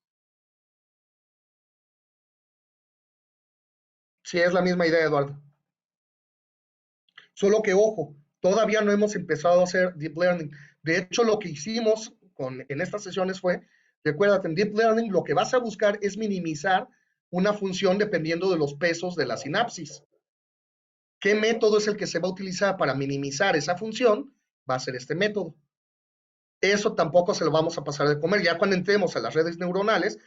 Sí, es la misma idea, Eduardo. Solo que, ojo, todavía no hemos empezado a hacer Deep Learning. De hecho, lo que hicimos en estas sesiones fue, recuérdate, en Deep Learning lo que vas a buscar es minimizar una función dependiendo de los pesos de la sinapsis. ¿Qué método es el que se va a utilizar para minimizar esa función? Va a ser este método. Eso tampoco se lo vamos a pasar de comer. Ya cuando entremos a las redes neuronales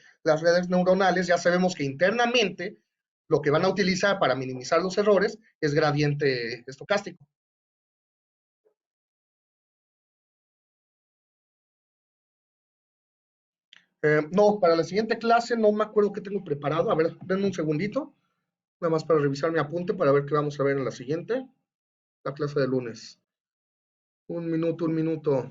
ya sabemos que internamente lo que van a utilizar para minimizar los errores es gradiente estocástico. No, para la siguiente clase no me acuerdo qué tengo preparado. A ver, denme un segundito, nada más para revisar mi apunte para ver qué vamos a ver en la siguiente, la clase de lunes. Un minuto, un minuto.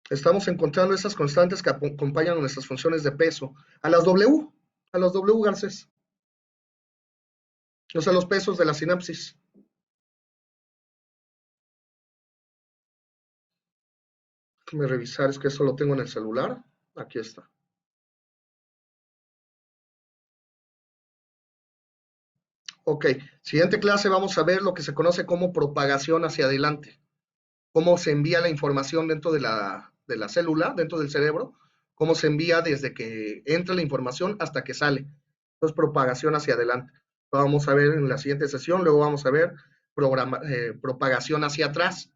Estamos encontrando esas constantes que acompañan a nuestras funciones de peso. A las W, Garcés. O sea, los pesos de la sinapsis. Déjame revisar, es que eso lo tengo en el celular. Aquí está. Ok, siguiente clase vamos a ver lo que se conoce como propagación hacia adelante. Cómo se envía la información dentro de la célula, dentro del cerebro, cómo se envía desde que entra la información hasta que sale. Entonces, propagación hacia adelante. Lo vamos a ver en la siguiente sesión, luego vamos a ver propagación hacia atrás,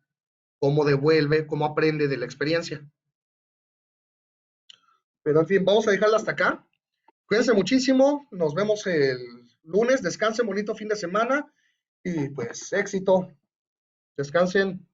cómo devuelve, cómo aprende de la experiencia. Pero en fin, vamos a dejarla hasta acá. Cuídense muchísimo, nos vemos el lunes, descansen, bonito fin de semana y pues éxito, descansen.